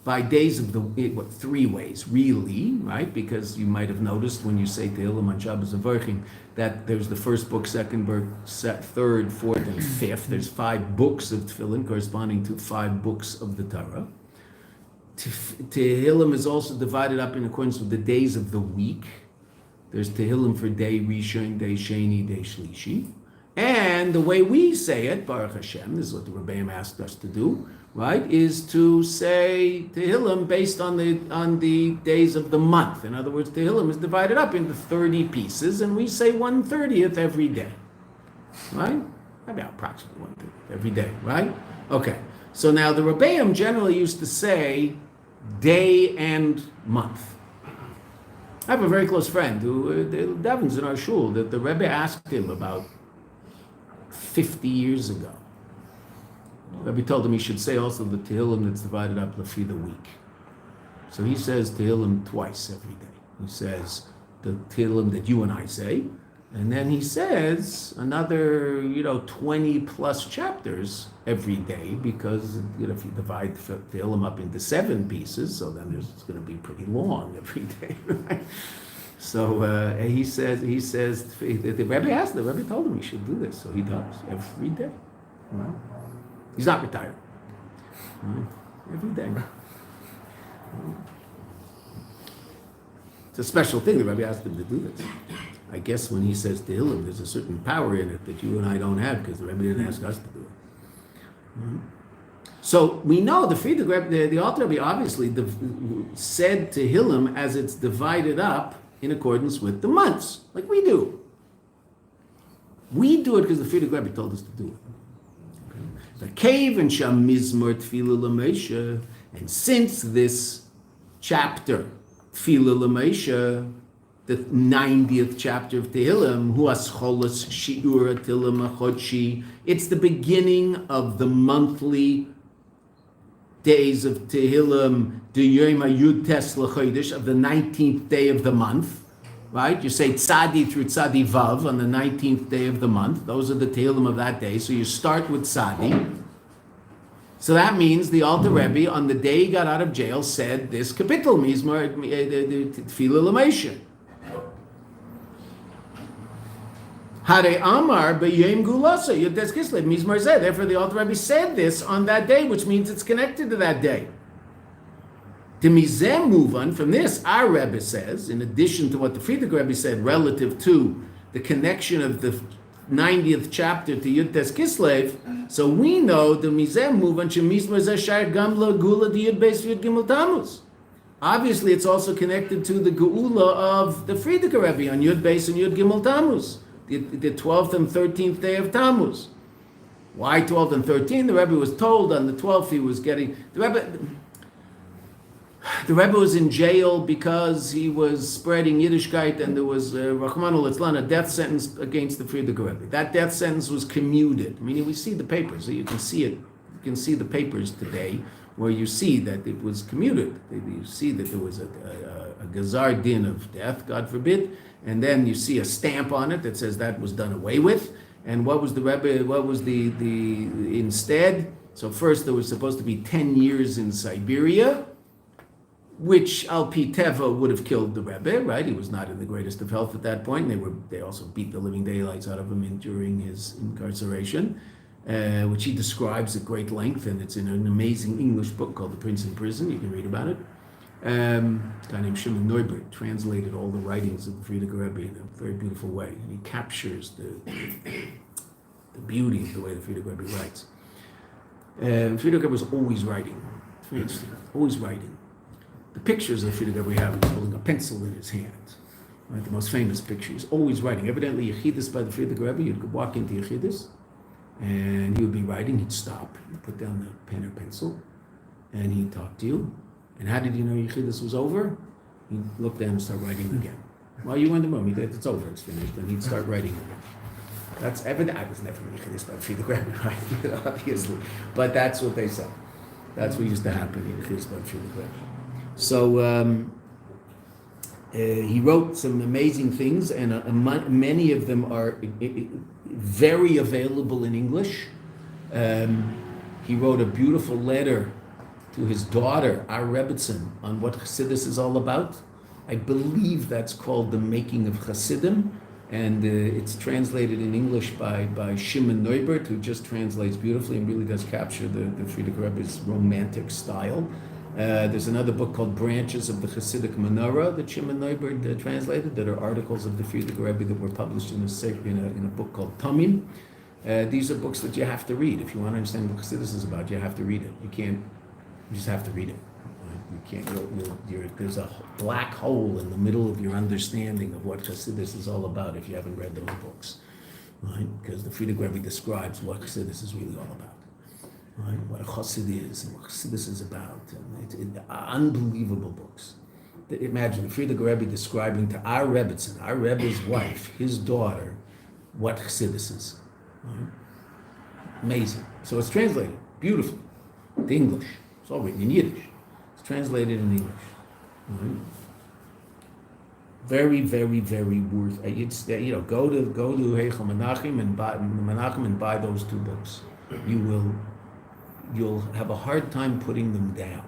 by days of the week, three ways, really, right? Because you might have noticed when you say Tehillim on Shabbos and Vorchim that there's the first book, second book, third, fourth, and fifth. There's 5 books of Tefillin corresponding to 5 books of the Torah. Tehillim is also divided up in accordance with the days of the week. There's Tehillim for day Rishon, day Sheni, day Shlishi. And the way we say it, Baruch Hashem, this is what the Rebbeim asked us to do, right, is to say Tehillim based on the days of the month. In other words, Tehillim is divided up into 30 pieces, and we say 1/30th every day, right? Maybe approximately 1/30th every day, right? Okay. So now the Rebbeim generally used to say day and month. I have a very close friend who davens in our shul that the Rebbe asked him about 50 years ago. Rabbi told him he should say also the Tehillim that's divided up Lefi the week. So he says Tehillim twice every day. He says the Tehillim that you and I say, and then he says another, 20 plus chapters every day, because if you divide Tehillim up into 7 pieces, so then it's going to be pretty long every day, right? So he says the Rebbe asked, the Rebbe told him he should do this, so he does every day. Right? He's not retired. Right? Every day. It's a special thing. The Rebbe asked him to do this. I guess when he says Tehillim, there's a certain power in it that you and I don't have, because the Rebbe didn't ask us to do it. Right? So we know the Friedrich Rebbe, the Alter Rebbe obviously said Tehillim as it's divided up in accordance with the months, like we do. We do it because the Friedrich Rebbe told us to do it. Okay. The cave and Sham Mizmor Tefillah L'Meisha, and since this chapter, Tefillah L'Meisha, the 90th chapter of Tehillim, Hu Ascholas Shiur Tehillim Achodshi, it's the beginning of the monthly days of Tehillim, the Yom Yud Tes L'Chodesh, of the 19th day of the month, right? You say Tzadi through Tzadi Vav on the 19th day of the month. Those are the Tehillim of that day. So you start with Tzadi. So that means the Alter Rebbe, on the day he got out of jail, said this kapitel, Mizmor Tefillah L'Meisha. Hare Amar b'Yom Gulasa Yud-Tes Kislev Mizmor Zeh. Therefore, the Alter Rebbe said this on that day, which means it's connected to that day. To Mizeh move on from this, our Rebbe says, in addition to what the Friedrich Rebbe said relative to the connection of the 90th chapter to Yud-Tes Kislev, so we know the Mizeh move on Shemizmor Zeh Shar Gam Lo Gula Di Yud Beis Yud Gimel Tammuz. Obviously, it's also connected to the Geula of the Friedrich Rebbe on Yud Beis and Yud Gimel Tammuz, the 12th and 13th day of Tammuz. Why 12 and 13? The Rebbe was told on the 12th he was getting... The Rebbe was in jail because he was spreading Yiddishkeit, and there was Rahmanu Litzlan, a death sentence against the Frierdiker Rebbe. That death sentence was commuted. Meaning we see the papers, so you can see it. You can see the papers today where you see that it was commuted. You see that there was a Gazar din of death, God forbid, and then you see a stamp on it that says that was done away with. And what was the Rebbe, what was the instead? So first there was supposed to be 10 years in Siberia, which Al Pi Teva would have killed the Rebbe, right? He was not in the greatest of health at that point. They also beat the living daylights out of him during his incarceration, which he describes at great length, and it's in an amazing English book called The Prince in Prison. You can read about it. A guy named Shimon Neubert translated all the writings of the Frierdiker Rebbe in a very beautiful way, and he captures the beauty of the way the Frierdiker Rebbe writes. Frierdiker Rebbe was always writing. It's very interesting. Always writing. The pictures of Frierdiker Rebbe we have, he's holding a pencil in his hand. Right? The most famous picture. He's always writing. Evidently, Yechidus by the Frierdiker Rebbe, you'd walk into Yechidus, and he would be writing, he'd stop, he'd put down the pen or pencil, and he'd talk to you. And how did you know Yechidus was over? He'd look down and start writing again. Well, you went to him, it's over, it's finished, and he'd start writing again. That's evident. I was never Yechidus by the Frierdiker Rebbe, right? Obviously. But that's what they said. That's what used to happen in Yechidus by the Frierdiker Rebbe. So he wrote some amazing things, and many of them are very available in English. He wrote a beautiful letter to his daughter, Ar Rebbetzin, on what Chassidus is all about. I believe that's called The Making of Chassidim, and it's translated in English by Shimon Neubert, who just translates beautifully and really does capture the Frierdiker Rebbe's romantic style. There's another book called Branches of the Chassidic Menorah that Shimon Neubert translated, that are articles of the Frierdiker Rebbe that were published in a book called Tamim. These are books that you have to read. If you want to understand what Chassidus is about, you have to read it. You just have to read it. You can't, there's a black hole in the middle of your understanding of what Chassidus is all about if you haven't read those books. Right? Because the Frierdiker Rebbe describes what Chassidus is really all about. Right? What a chassid is and what Chassidus is about, and it's unbelievable books. Imagine the Frierdiker Rebbe describing to our Rebbetzin, our Rebbe's wife, his daughter, what Chassidus is. Right? Amazing. So it's translated beautifully to English. It's all written in Yiddish. It's translated in English. Right? Very, very, very worth. Go to Heichel Menachem and buy those two books. You'll have a hard time putting them down.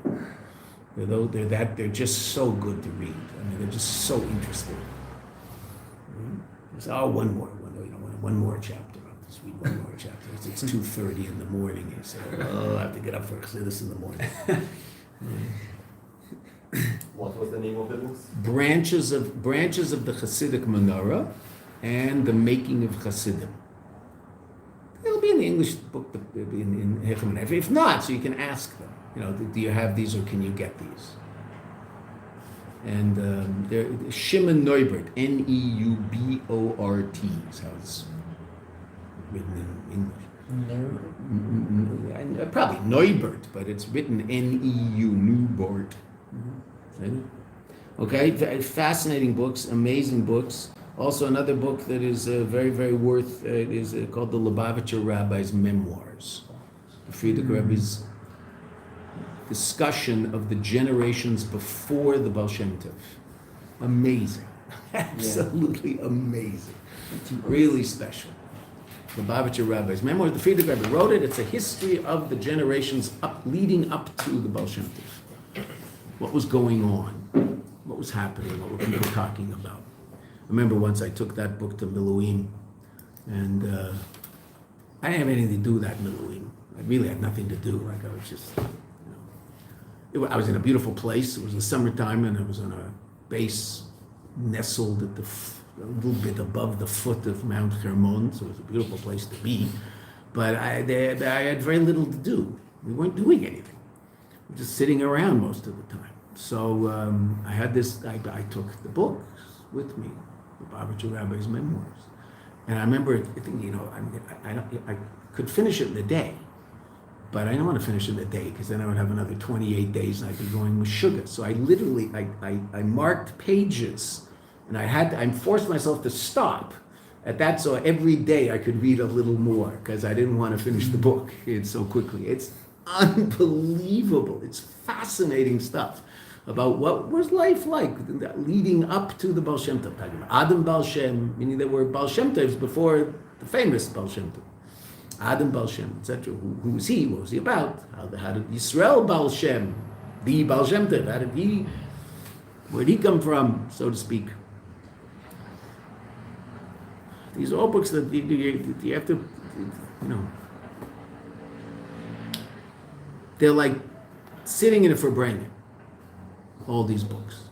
They're just so good to read. I mean, they're just so interesting. One more chapter. I'll just read one more chapter. It's 2:30 in the morning. You say, I have to get up for Chassidus in the morning. What was the name of the books? Branches of the Chassidic Menorah and The Making of Chassidim. It'll be in the English book in Hechem. If not, so you can ask them. Do you have these or can you get these? And Shimon Neubert, Neubort is how it's written in English. Probably Neubert, but it's written Neu, Neubort. Okay, fascinating books, amazing books. Also, another book that is very, very worth is called the Lubavitch Rabbi's Memoirs. The Frierdiker Rebbe's discussion of the generations before the Baal Shem Tov. Amazing. Absolutely amazing. Really special. The Lubavitch Rabbi's Memoirs. The Frierdiker Rebbe wrote it. It's a history of the generations leading up to the Baal Shem Tov. What was going on? What was happening? What were people talking about? I remember once I took that book to Miluim, and I didn't have anything to do with that Miluim. I really had nothing to do. Like I was just, I was in a beautiful place. It was the summertime, and I was on a base nestled at a little bit above the foot of Mount Hermon, so it was a beautiful place to be. But I had very little to do. We weren't doing anything. We were just sitting around most of the time. So I had this. I took the books with me. The Lubavitch Rabbi's Memoirs, and I remember thinking, I could finish it in a day. But I don't want to finish it in a day because then I would have another 28 days and I'd be going with sugar. So I literally, I marked pages and I forced myself to stop at that so every day I could read a little more because I didn't want to finish the book so quickly. It's unbelievable. It's fascinating stuff about what was life like leading up to the Baal Shem Tov. Adam Baal Shem, meaning there were Baal Shem Tovs before the famous Baal Shem Tov. Adam Baal Shem, etc. Who was he? What was he about? How did Yisrael Baal Shem, the Baal Shem Tov, where did he come from, so to speak? These are all books that you have to, they're like sitting in a Farbrengen, all these books.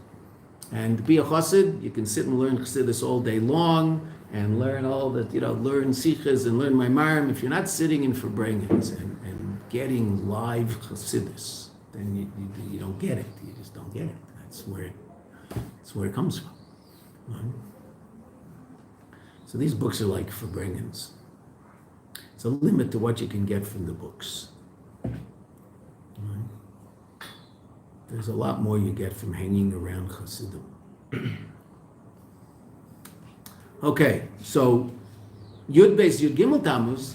And to be a Chassid, you can sit and learn Chassidus all day long, and learn all that, learn Sichas and learn Maimarim. If you're not sitting in Farbrengens and getting live Chassidus, then you don't get it. You just don't get it. That's where it comes from. Right? So these books are like Farbrengens. It's a limit to what you can get from the books. Right? There's a lot more you get from hanging around Chassidim. Okay, so Yud Beis Yud Gimel Tammuz,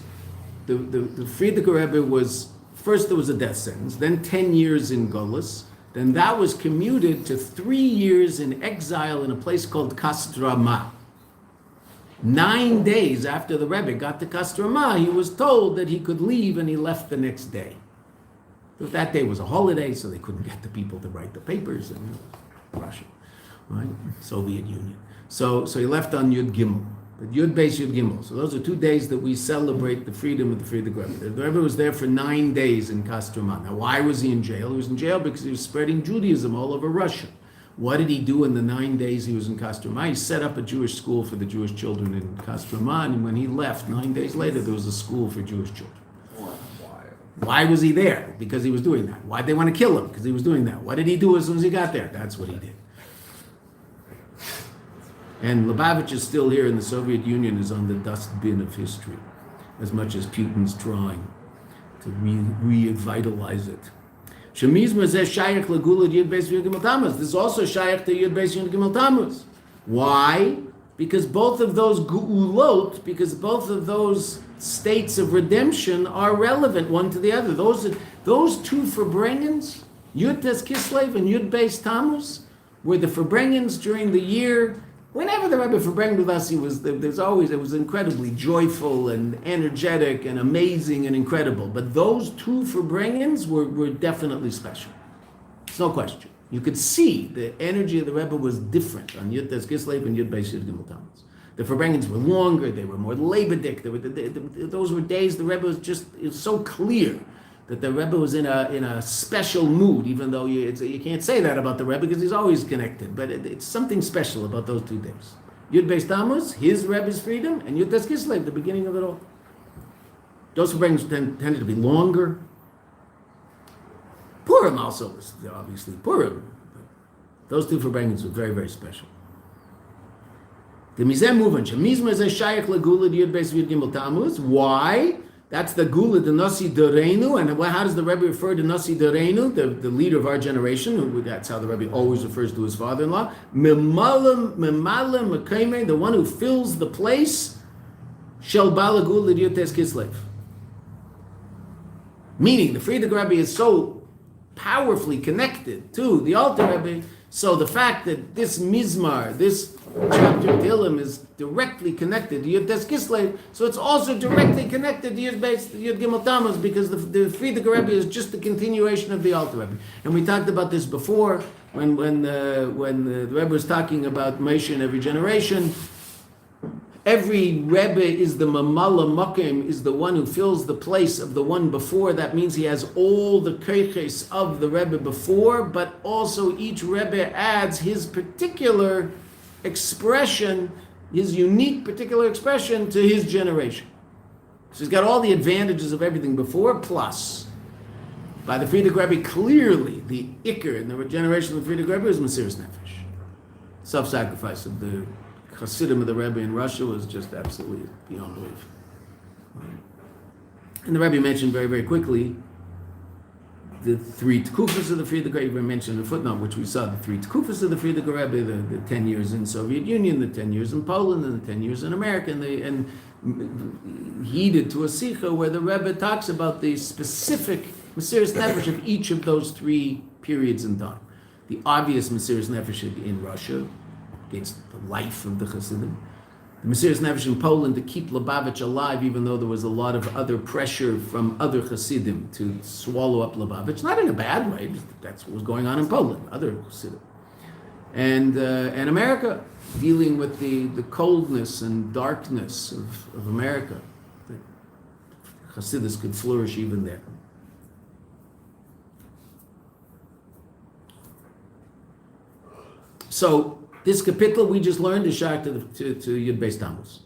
the Frierdiker Rebbe was, first there was a death sentence, then 10 years in Golus, then that was commuted to 3 years in exile in a place called Kastrama. 9 days after the Rebbe got to Kastrama, he was told that he could leave, and he left the next day. That day was a holiday, so they couldn't get the people to write the papers in Russia, right? Soviet Union. So he left on Yud Gimel, but Yud Beis Yud Gimel. So those are 2 days that we celebrate the freedom of the Frierdiker Rebbe. The Rebbe was there for 9 days in Kastrama. Now, why was he in jail? He was in jail because he was spreading Judaism all over Russia. What did he do in the 9 days he was in Kastrama? He set up a Jewish school for the Jewish children in Kastrama, and when he left, 9 days later, there was a school for Jewish children. Why was he there? Because he was doing that. Why'd they want to kill him? Because he was doing that. What did he do as soon as he got there? That's what he did. And Lubavitch is still here, and the Soviet Union is on the dustbin of history, as much as Putin's trying to revitalize it. This is also shaykh to Yud Beis Yud Gimel Tammuz. Why? Because both of those geulot, because both of those states of redemption are relevant one to the other. Those two Farbrengens, Yud Tes Kislev and Yud Beis Tammuz, were the Farbrengens during the year. Whenever the Rebbe Farbrengen with us, it was incredibly joyful and energetic and amazing and incredible. But those two Farbrengens were definitely special. There's no question. You could see the energy of the Rebbe was different on Yud Tes Kislev and Yud Beis Yud Gimel Tammuz. The Farbrengens were longer, they were more labodik. Those were days the Rebbe was so clear that the Rebbe was in a special mood, even though you can't say that about the Rebbe because he's always connected, but it's something special about those 2 days. Yud Beis Tammuz, his Rebbe's freedom, and Yud Tes Kislev, the beginning of it all. Those Farbrengens tended to be longer. Purim also was obviously Purim. Those 2 Farbrengens were very, very special. The Mizeh Muvan, Shemizma is a shaykh legula Yud Beis Yud Gimel Tammuz. Why? That's the Gula, the Nasi Doreinu. And how does the Rebbe refer to Nasi Doreinu, the leader of our generation? That's how the Rebbe always refers to his father-in-law. Memalim Mekayme, the one who fills the place, Shel Bala Gula Yud Tes Kislev. Meaning, the Frierdiker Rebbe is so powerfully connected to the Alter Rebbe, so the fact that this Mizmar, this chapter of Tehillim is directly connected to Yud Tes Kislev, so it's also directly connected to Yud Gimel Tammuz because the Frierdiker Rebbe is just the continuation of the Alter Rebbe. And we talked about this before when the Rebbe was talking about Moshe in every generation. Every Rebbe is the Mamala Makim, is the one who fills the place of the one before. That means he has all the keiches of the Rebbe before, but also each Rebbe adds his particular expression, his unique particular expression to his generation. So he's got all the advantages of everything before, plus, by the Frierdiker Rebbe, clearly the Iker in the generation of the Frierdiker Rebbe is Mesiras Nefesh. Self-sacrifice of the Chassidim of the Rebbe in Russia was just absolutely beyond belief. And the Rebbe mentioned very, very quickly the three Tkufas of the Frierdiker Rebbe. Mentioned in the footnote, which we saw, the three Tkufas of the Frierdiker Rebbe, the 10 years in Soviet Union, the 10 years in Poland, and the 10 years in America, and heeded to a Sikha where the Rebbe talks about the specific Mesiras Nefesh of each of those three periods in time. The obvious Mesiras Nefesh in Russia, against the life of the Chassidim. The Mesiras Nefesh in Poland to keep Lubavitch alive, even though there was a lot of other pressure from other Chassidim to swallow up Lubavitch, not in a bad way, that's what was going on in Poland, other Chassidim. And America, dealing with the coldness and darkness of America. The Chassidus could flourish even there. So, this kapitel we just learned is shak to Yud Beis Tammuz.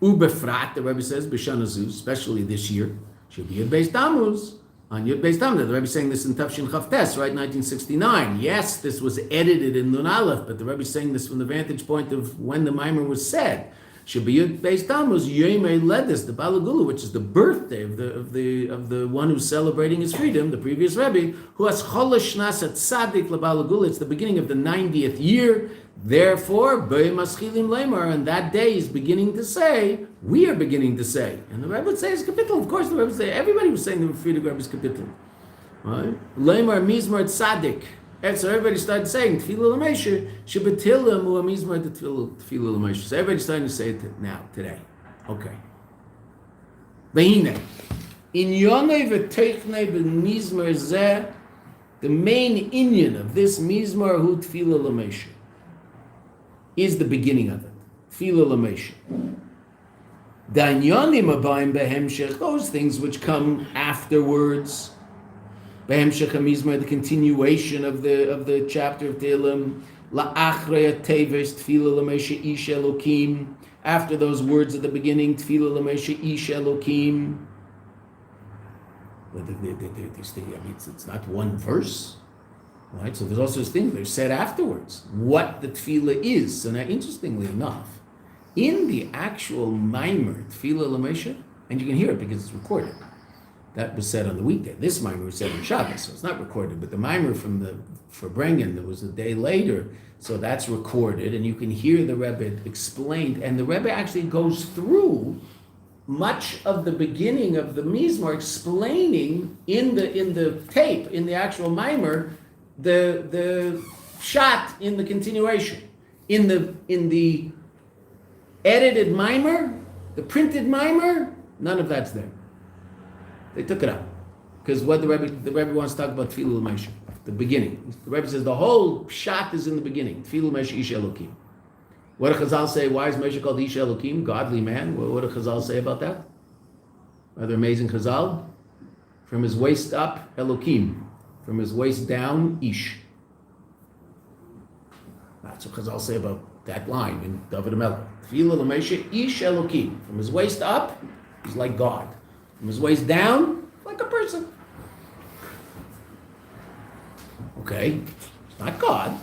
Ubefrat, the Rebbe says, B'Shana Zuz, especially this year, should be Yud Beis Tammuz. On Yud Beis Tammuz, the Rebbe is saying this in Tafshin Chavtes, right, 1969. Yes, this was edited in Nun Aleph, but the Rebbe is saying this from the vantage point of when the Maimer was said. Should be Yud Beis Tammuz, Yemei Ledis, the Balagula, which is the birthday of the one who's celebrating his freedom, the previous Rebbe, who has Cholash Shnas at Tzadik LeBalagula. It's the beginning of the 90th year. Therefore, Maschilim Lemar, and that day is beginning to say, we are beginning to say. And the Rebbe would say his kapitel. Of course, the Rebbe would say, everybody was saying the Frierdiker Rebbe's kapitel. Right? Lemar Mizmar Tzadik. And so everybody started saying, Tefillah L'Meisher, Shebetilim Ua Mizmar Tefillah L'Meisher. So everybody's starting to say it now, today. Okay. Vehine. In Yonei V'Teichne B'Mizmar Zeh, the main inyan of this Mizmar Hu Tefillah L'Meisher is the beginning of it. Tefillah L'Meisher. Danyonim Abayim Behemshech, those things which come afterwards. Behemshech HaMizmar, the continuation of the chapter of Tehillim. La'achrei Teves Tefillah L'Meisher Ish Elokim. After those words at the beginning, Tefillah L'Meisher Ish Elokim. It's not one verse. Right, so there's also this thing they're said afterwards what the tefillah is. So now, interestingly enough, in the actual Maimer Tefillah L'Meisher, and you can hear it because it's recorded. That was said on the weekday. This Maimer was said on Shabbos, so it's not recorded. But the Maimer from the Farbrengen, that was a day later, so that's recorded, and you can hear the Rebbe explained. And the Rebbe actually goes through much of the beginning of the Mizmor, explaining in the tape, in the actual Maimer, the shot in the continuation. In the edited Maimer, the printed Maimer, none of that's there. They took it out. Because what the Rebbe wants to talk about Tefillah L'Meisher, the beginning. The Rebbe says the whole shot is in the beginning. Tefillah L'Meisher Ish Elokim. What do Chazal say? Why is Moshe called Ish Elokim? Godly man. What do Chazal say about that? Rather amazing Chazal. From his waist up, Elokim. From his waist down, Ish. That's what Chazal say about that line in David HaMelech. Tefillah L'Meisher Ish Elokim. From his waist up, he's like God. From his waist down, like a person. Okay, it's not God.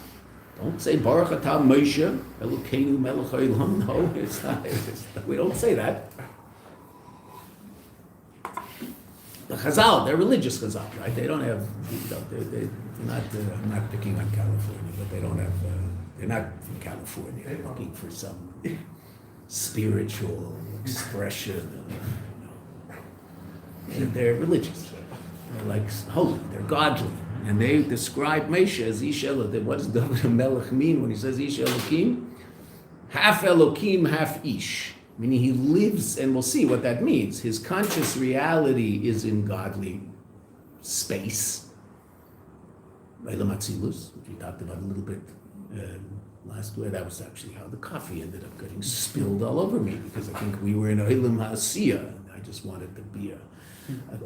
Don't say Baruch Atah Moshe Elokeinu Melech Haolam. No, it's not. We don't say that. The Chazal, they're religious Chazal, right? They don't have. They're not. I'm not picking on California, but they don't have. They're not from California. They're looking for some spiritual expression. They're religious. They're like holy. They're godly. And they describe Moshe as Ish Elokim. What does David HaMelech mean when he says Ish Elokim? Half Elokim, half Ish. Meaning he lives, and we'll see what that means. His conscious reality is in godly space. Eilam Atzilus, which we talked about a little bit last week. That was actually how the coffee ended up getting spilled all over me, because I think we were in Eilam Ha'asiyah. I just wanted to be a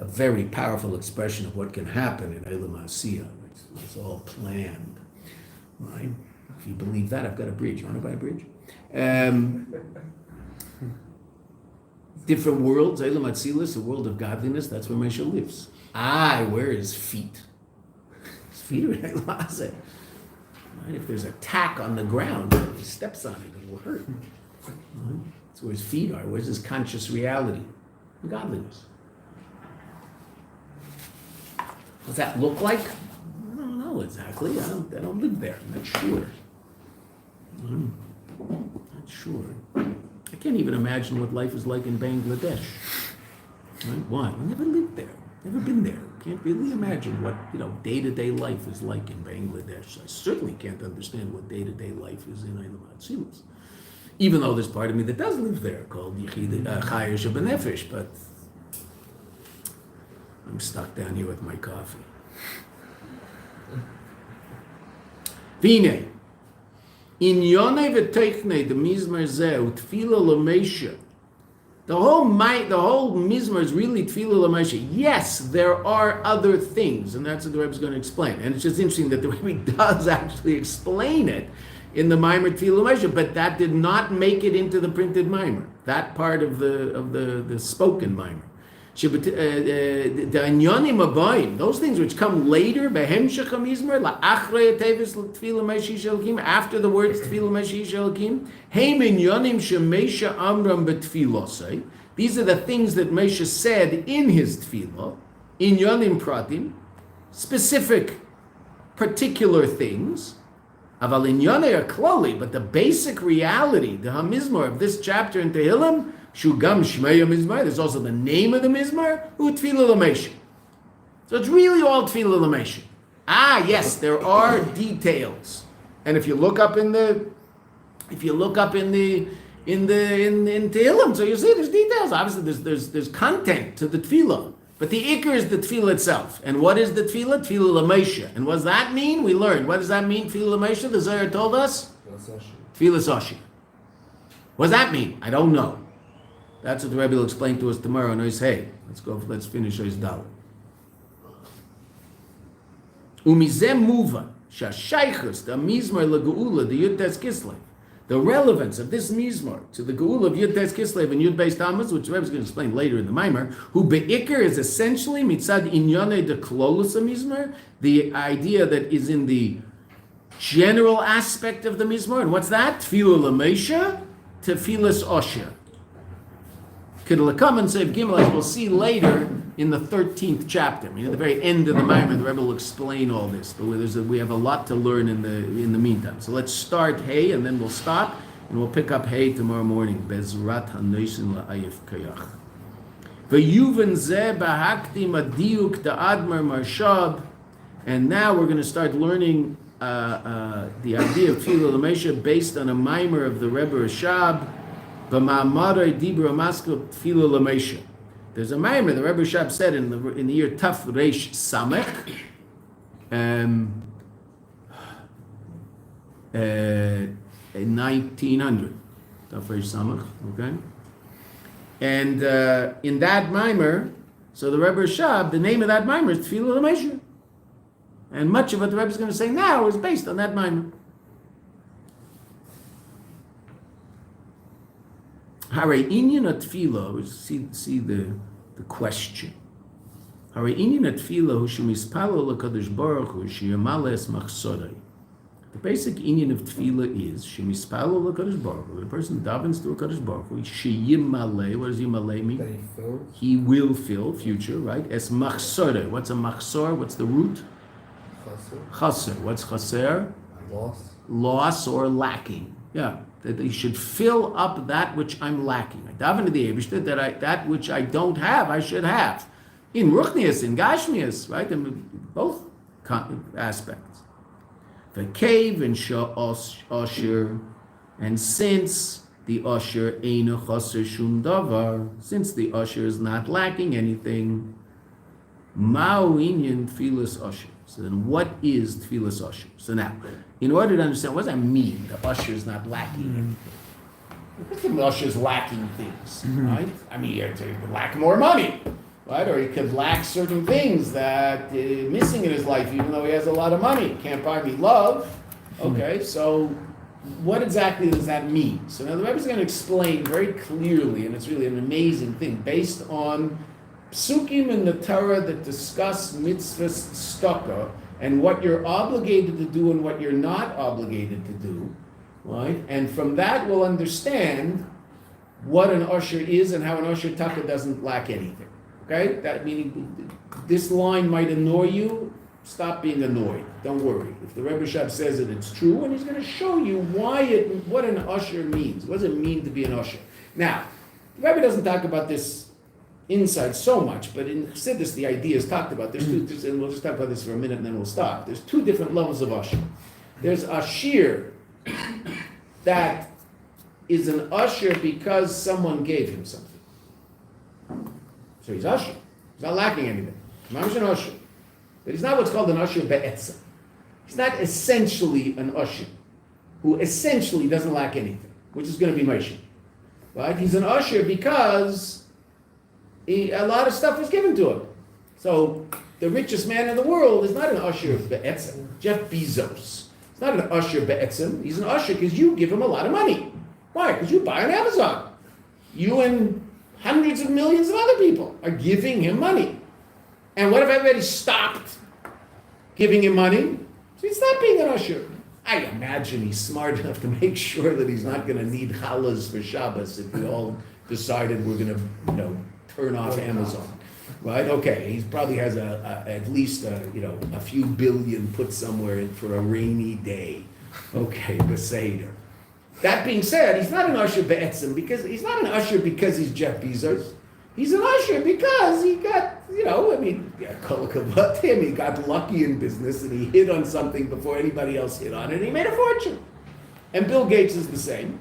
very powerful expression of what can happen in Eilam Ha'asiyah. It's all planned, right? If you believe that, I've got a bridge. You want to buy a bridge? Different worlds. Eilam Atzilus, a world of godliness. That's where Moshe lives. Where are his feet? His feet are in Eilam Ha'asiyah. Right? If there's a tack on the ground, if he steps on it, it will hurt. Right? That's where his feet are. Where's his conscious reality? Godliness. What's that look like? I don't know exactly. I don't live there. I'm not sure. Not sure. I can't even imagine what life is like in Bangladesh. Right? Why? I never lived there. Never been there. Can't really imagine what day-to-day life is like in Bangladesh. I certainly can't understand what day-to-day life is in Eilam Atzilus. Even though there's part of me that does live there, called Yichid Chayer Shabanefesh, but I'm stuck down here with my coffee. Vine, in Yonei v'Teichne, the Mizmar Zeh, Utfila L'Meisha, the whole Mizmar is really Tefillah L'Meisha. Yes, there are other things, and that's what the Rebbe is going to explain. And it's just interesting that the Rebbe does actually explain it in the Maimer Tefillah L'Meisha, but that did not make it into the printed Maimer. That part of the spoken Maimer. The Anyonim Abayim, those things which come later, Behemshech HaMizmar, La'achrei Tevis Tefillah Meshi Shelakim, after the words Tefillah Meshi Shelakim, Heim Inyonim Shemesha Amram B'Tfilosai. These are the things that Mesha said in his Tefillah, Inyonim Pratim, specific, particular things. Aval Inyonei are klali, but the basic reality, the HaMizmar of this chapter in Tehillim, Shugam Shmei Mizmar, there's also the name of the Mizmar, Hu Tefillah L'Meisha. So it's really all Tefillah L'Meisha. Yes, there are details. And if you look up in Tehillim, so you see there's details. Obviously there's content to the Tefillah. But the Iker is the Tefillah itself. And what is the Tefillah? Tefillah L'Meisha. And what does that mean? We learned. What does that mean, Tefillah L'Meisha? The Zohar told us? Tefillah Soshi. What does that mean? I don't know. That's what the Rebbe will explain to us tomorrow. Nois Hey, let's finish Ois Dalet. Umizem Muva, Shashaychus, the Mizmar LaGeula, the Yud Tes Kislev. The relevance of this Mizmar to the Geula of Yud Tes Kislev and Yud Beis Tammuz, which the Rebbe is going to explain later in the Maimer, who Be'ikr is essentially Mitzad Inyane de Klolus Mizmar, the idea that is in the general aspect of the Mizmar. And what's that? Tefillah L'Meisha, Tefillas Osher. Kedalakam and Seif Gimel, as we'll see later in the 13th chapter. I mean, at the very end of the Maimer, the Rebbe will explain all this. But we have a lot to learn in the meantime. So let's start Hey, and then we'll stop, and we'll pick up Hey tomorrow morning. Bezrat Hanoisin La'ayif Kayach. V'yuven Zeh Bahakti Madiuk Da'admar Marshab. And now we're going to start learning the idea of Tefillah L'Meisha based on a Maimer of the Rebbe Rashab. There's a Maimer the Rebbe Rashab said in the year Taf Reish Samech, 1900. Taf Reish Samech, okay. And in that Maimer, so the Rebbe Rashab, the name of that Maimer is Tefillah L'Meisha, and much of what the Rebbe is going to say now is based on that Maimer. Hare inyan atfila, see the question. Hare inyan atfila hu shemispalo l'kadosh baruch hu sheyamale es machsodai. The basic inyan of tefillah is shemispalo l'kadosh baruch hu. The person davens to a kadosh baruch hu sheyimale. What does yimale mean? He will fill, future, right? Es machsodai. What's a machsor? What's the root? Chaser. What's chaser? Loss or lacking. Yeah. That he should fill up that which I'm lacking. I daven to the Eibishter that which I don't have, I should have. In Ruchnius, in Gashmius, right? In both aspects. The cave and Osher, and since the Osher Eino Chaser Shum Davar, since the Osher is not lacking anything, Ma'u Inyan Tfilas Osher. So then what is Tfilas Osher? So now, in order to understand, what does that mean? The usher is not lacking anything. The usher is lacking things, right? I mean, he could lack more money, right? Or he could lack certain things that missing in his life, even though he has a lot of money. He can't buy me love. Okay, so what exactly does that mean? So now the Rebbe is going to explain very clearly, and it's really an amazing thing, based on psukim in the Torah that discuss mitzvahs staka, and what you're obligated to do and what you're not obligated to do, right? And from that we'll understand what an usher is and how an usher taka doesn't lack anything. Okay? That meaning this line might annoy you. Stop being annoyed. Don't worry. If the Rebbe Shab says it, it's true, and he's going to show you what an usher means. What does it mean to be an usher? Now, the Rebbe doesn't talk about this inside so much, but in Chassidus, the idea is talked about. And we'll just talk about this for a minute, and then we'll stop. There's two different levels of usher. There's a shiur that is an usher because someone gave him something. So he's usher. He's not lacking anything. He's an usher. But he's not what's called an usher be'etzem. He's not essentially an usher who essentially doesn't lack anything, which is going to be Moshe. Right? He's an usher because a lot of stuff was given to him. So the richest man in the world is not an usher be'etzem. Jeff Bezos. He's not an usher be'etzem. He's an usher because you give him a lot of money. Why? Because you buy on Amazon. You and hundreds of millions of other people are giving him money. And what if everybody stopped giving him money? So he's not being an usher. I imagine he's smart enough to make sure that he's not going to need challahs for Shabbos if we all decided we're going to, turn off Amazon, right? Okay, he probably has at least a few billion put somewhere for a rainy day. Okay, Beseder. That being said, he's not an usher be'etzem because he's not an usher because he's Jeff Bezos. He's an usher because he got, kol hakavod to him, he got lucky in business and he hit on something before anybody else hit on it and he made a fortune. And Bill Gates is the same.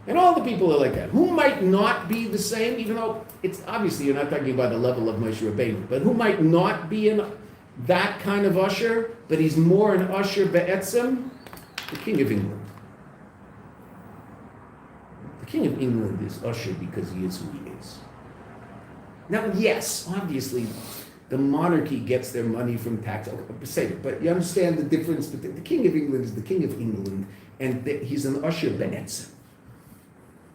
And all the people are like that. Who might not be the same, even though it's obviously you're not talking about the level of Moshe Rabbeinu, but who might not be that kind of usher, but he's more an usher be'etzem? The King of England. The King of England is usher because he is who he is. Now, yes, obviously, the monarchy gets their money from tax, but you understand the difference. But the King of England is the King of England, and he's an usher be'etzem.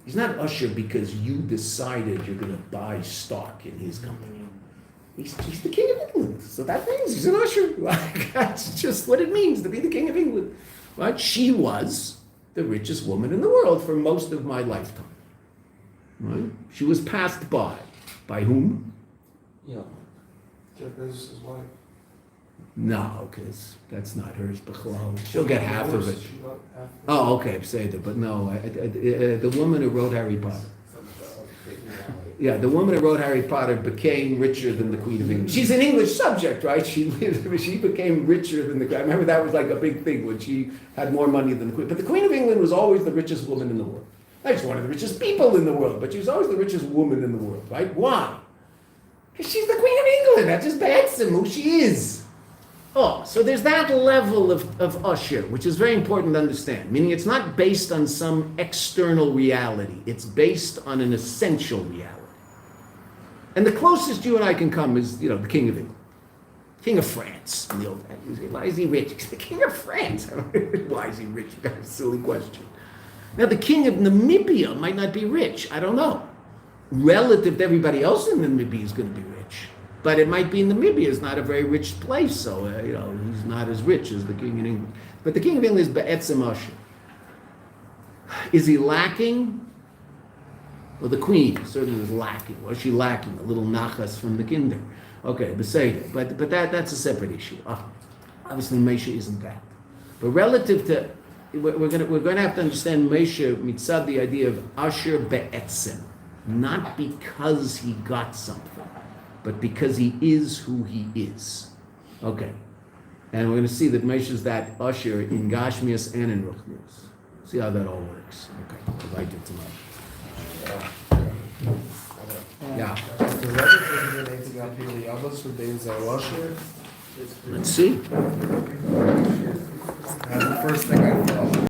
He's not an usher because you decided you're going to buy stock in his company. He's the King of England, so that means he's an usher. That's just what it means to be the King of England. Right? She was the richest woman in the world for most of my lifetime. Right? She was passed by. By whom? Yeah. Jeff Bezos' wife. No, because that's not hers. She'll get half of it. She got half of it. Oh, okay, say that. But no, the woman who wrote Harry Potter. Yeah, the woman who wrote Harry Potter became richer than the Queen of England. She's an English subject, right? She became richer than the. I remember that was like a big thing when she had more money than the Queen. But the Queen of England was always the richest woman in the world. Not just one of the richest people in the world, but she was always the richest woman in the world, right? Why? Because she's the Queen of England. That's just Ba'etzem, who she is. Oh, so there's that level of usher, which is very important to understand. Meaning it's not based on some external reality. It's based on an essential reality. And the closest you and I can come is, the King of England. King of France. In the old days. Why is he rich? He's the King of France. Why is he rich? That's a silly question. Now, the king of Namibia might not be rich. I don't know. Relative to everybody else in Namibia is going to be rich. But it might be Namibia is not a very rich place, so, he's not as rich as the king in England. But the king of England is Ba'etzem usher. Is he lacking? Well, the queen certainly was lacking. Was she lacking? A little nachas from the kinder. Okay, Beseder. But that's a separate issue. Obviously, Moshe isn't that. But relative to... We're going to have to understand Moshe mitzad the idea of usher be'etzem, not because he got something, but because he is who he is. Okay, and we're going to see that Moshe is that usher in Gashmias and in Ruchnias. See how that all works. Okay, I'll write it tomorrow. Yeah. The Rebbe didn't anything out here the others who they are usher. Let's see. That's the first thing I thought.